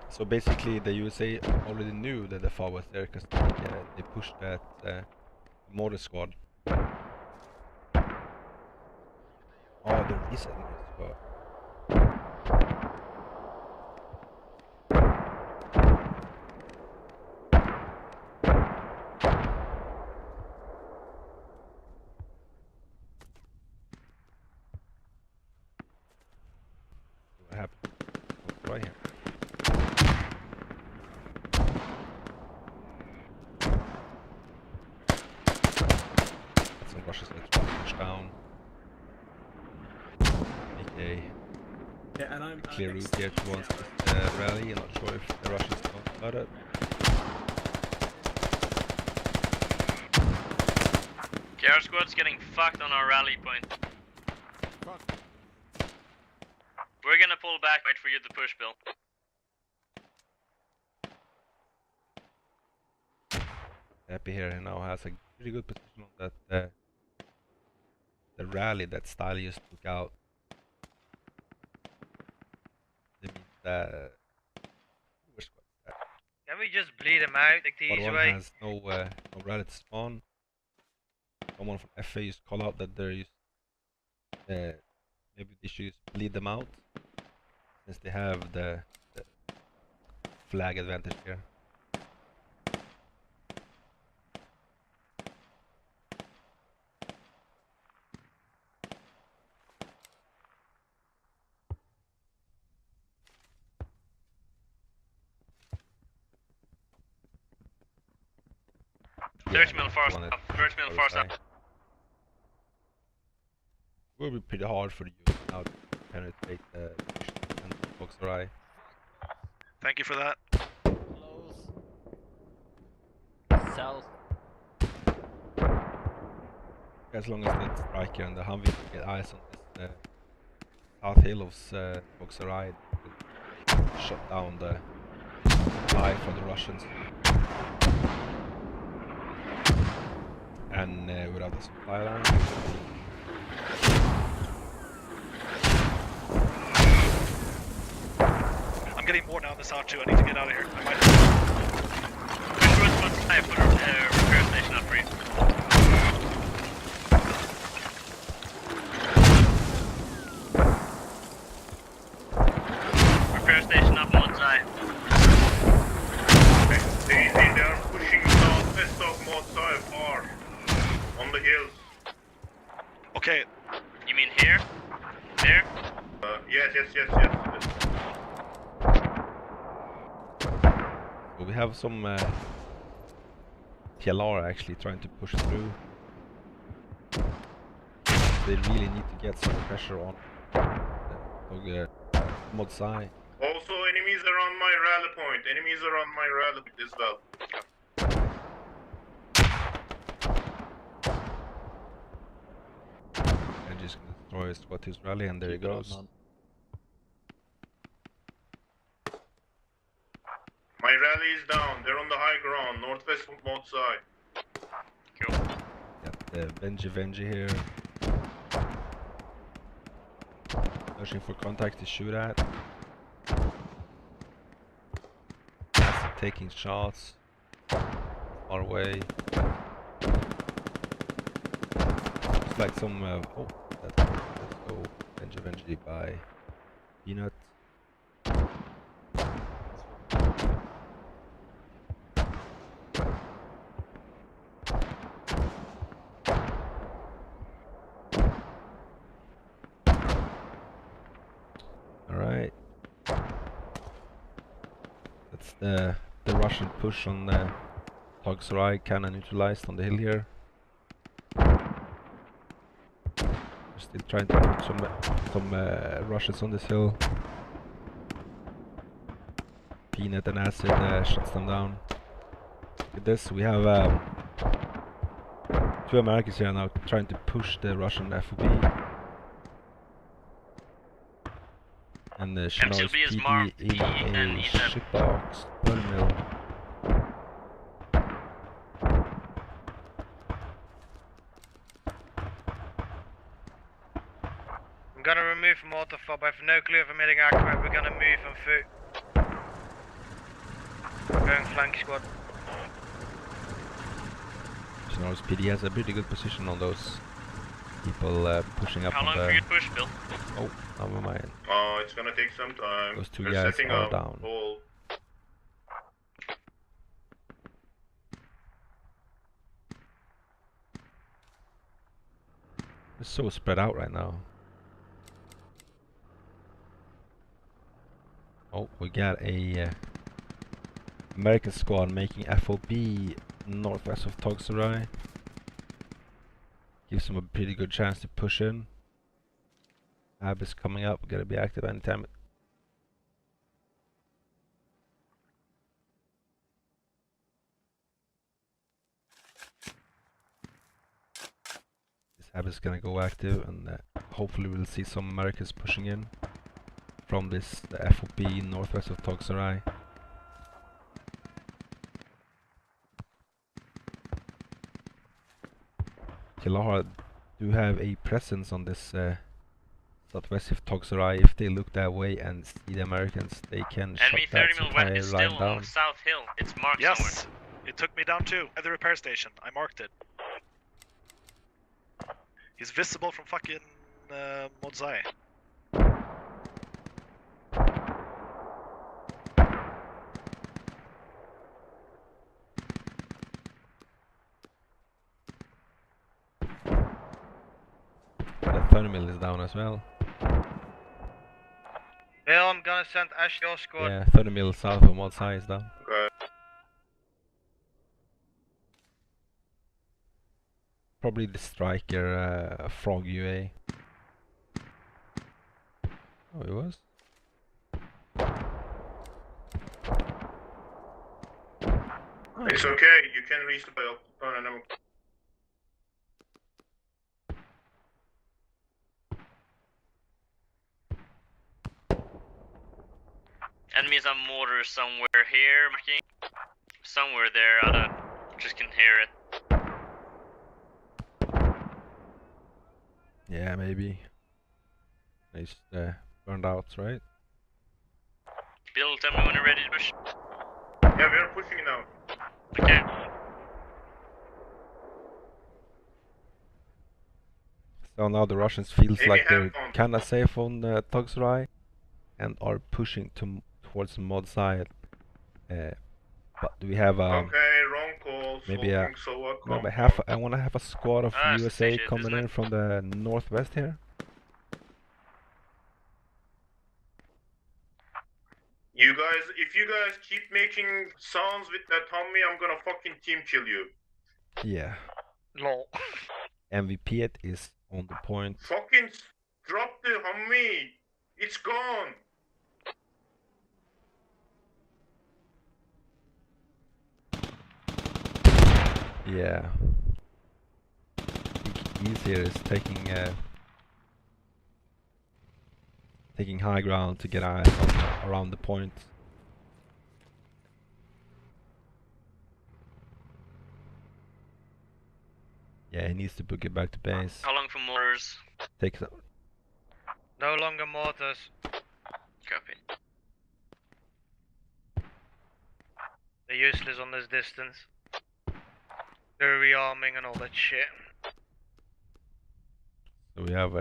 So basically, the USA already knew that the FAR was there because they pushed that mortar squad. Oh, the reset mortar squad. What happened? What's right here? Some Russians that try to push down. Okay. Yeah, and I'm clear route here towards this rally. I'm not sure if the Russians know about it. Okay, our squad's getting fucked on our rally point. We're gonna pull back, wait for you to push, Bill. Happy here now has a pretty good position on that the rally that Stylius took out. That means that Can we just bleed them out like the easy one way? has no rally to spawn. Someone from FA used to call out that there is maybe they should bleed them out since they have the flag advantage here. Third mill force up. First mill force up. It will be pretty hard for you now to penetrate the Foxrai. Thank you for that. Close. South. As long as the striker and the Humvee get eyes on this south hill of Foxrai, shut down the supply for the Russians. And without the supply line, I'm getting more down this R2. I need to get out of here. I might. Repair station up for you. Repair station up on one side. They are pushing southwest of Motsai far on the hills. Okay. You mean here? There? Yes. well, we have some TLR actually trying to push through. They really need to get some pressure on Motsai. Also, enemies are on my rally point. Enemies are on my rally point as well. And just gonna destroy his squad his rally, and there he goes. My rally is down. They're on the high ground, northwest of Motsai. Cool. Got the Venji here. Searching for contact to shoot at. Taking shots. Far away. It's like some. Oh, let's go. Venji by Peanut. That's the Russian push on Togsarai, kinda neutralized on the hill here. We're still trying to put some Russians on this hill. Peanut and acid shuts them down. With this, we have 2 Americans here now trying to push the Russian FOB. And the Chinois PD in a shitbox terminal. I'm gonna remove from autofob. I have no clue if I'm hitting accurate. We're gonna move on foot. Going flank squad. Chinois PD has a pretty good position on those people pushing up on the... How long for you to push, Bill? Oh, never mind. Oh, it's gonna take some time. Those 2 They're guys setting are up down. all. It's so spread out right now. Oh, we got a American squad making FOB northwest of Togsarai. Gives them a pretty good chance to push in. AB is coming up, gotta be active anytime. This AB is gonna go active, and hopefully we'll see some Americans pushing in from this FOB northwest of Togsarai. TLR do have a presence on this southwest of Togsarai. If they look that way and see the Americans, they can shut Enemy that 30 mil entire west is line still down. on the south hill. It's marked Yes, somewhere. it took me down too. At the repair station, I marked it. He's visible from fucking Modzai. The 30 mil is down as well. Bill, I'm gonna send Ash your squad. Yeah, 30 mil south of Modzai is down. Okay. Probably the striker Frog UA. Oh, it was? Oh, It's okay, you can reach the belt. Oh, no. Enemies on mortar somewhere here, marking. Somewhere there, I don't just can hear it. Yeah, maybe. It's burned out, right? Bill, tell me when you're ready to push. Yeah, we are pushing now. Okay. So now the Russians feels Maybe like they're have fun. kinda safe on Togsarai and are pushing towards Modzai. But do we have Okay, wrong call. maybe Smoking SOA maybe compound. I wanna have a squad of USA suspicious, coming isn't in it? from the northwest here. You guys, if you guys keep making sounds with that Tommy, I'm gonna fucking team kill you. Yeah. Lol. MVP it is on the point. Fucking drop the Humvee. It's gone. Yeah. He's here is taking high ground to get eyes on around the point. Yeah, he needs to book it back to base. How long for mortars? Take some. No longer mortars. Copy. They're useless on this distance. They're rearming and all that shit. So we have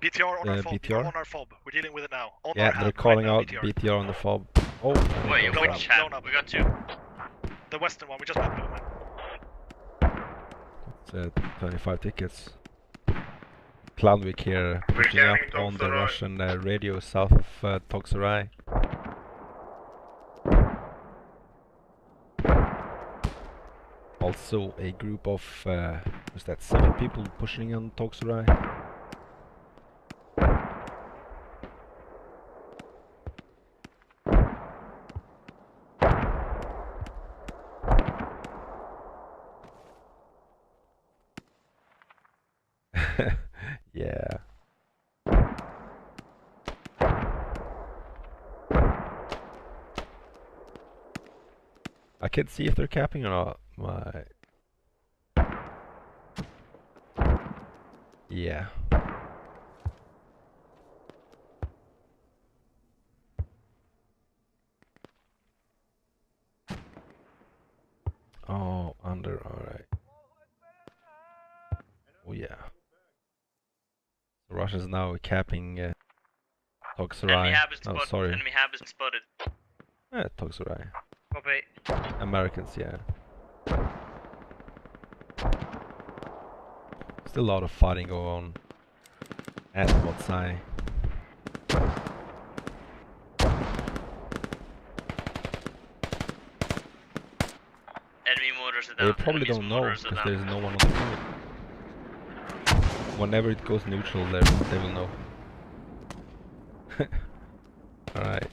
BTR on our fob. BTR? On our fob. We're dealing with it now. On yeah, our they're hand calling right now, out BTR on the fob. Oh, Wait, goes which down. hand? We got two. The western one. We just mapped it. It's 25 tickets. Cloudwick here, pushing up carrying on the Toksaray. Russian radio south of Toksaray. Also a group of, was that 7 people pushing on Toksaray? Yeah. I can't see if they're capping or not. Yeah. Oh, under, alright. Oh yeah. So Russia's now capping Toksaray. Oh, sorry. Enemy hab is spotted. Toksaray. Copy. Americans, yeah. Still a lot of fighting going on at Motsai. Enemy mortars are down. They probably don't know because there's no one on the field. Whenever it goes neutral, they will know. Alright.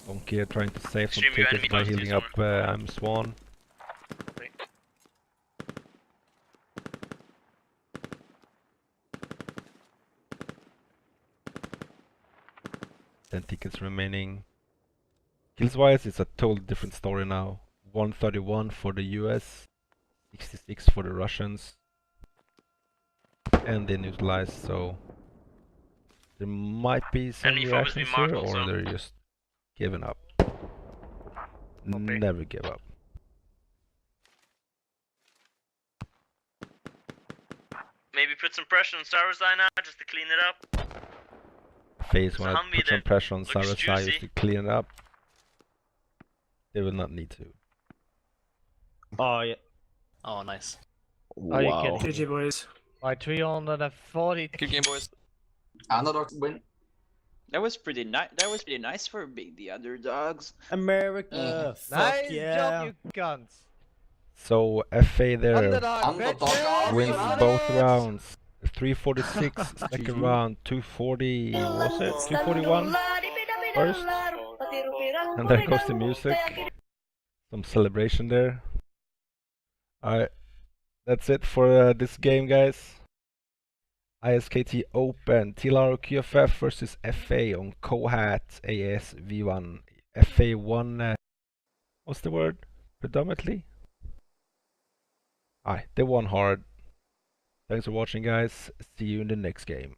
Donkey trying to save some tickets by healing up I'm Swan. 10 tickets remaining. Kills wise, it's a totally different story now. 131 for the US, 66 for the Russians. And they neutralized, so there might be some reactions here, or they're just giving up. Never give up. Maybe put some pressure on Sarasai now, just to clean it up. Phase when I put some pressure on Sarasai just to clean it up. They will not need to. Oh yeah. Oh nice. Are you kidding? GG boys. By 340. Good game, boys. Underdog win. That was pretty nice. That was pretty nice for being the underdogs. America. Nice job, you cunts. So FA there Underdog, wins both rounds. 346 second round, 240 was it? 241 first. And there goes the music. Some celebration there. Alright, that's it for this game, guys. ISKT Open, TLR+QFF versus FA on Kohat AAS V1. FA won, what's the word? Predominantly? Alright, they won hard. Thanks for watching, guys. See you in the next game.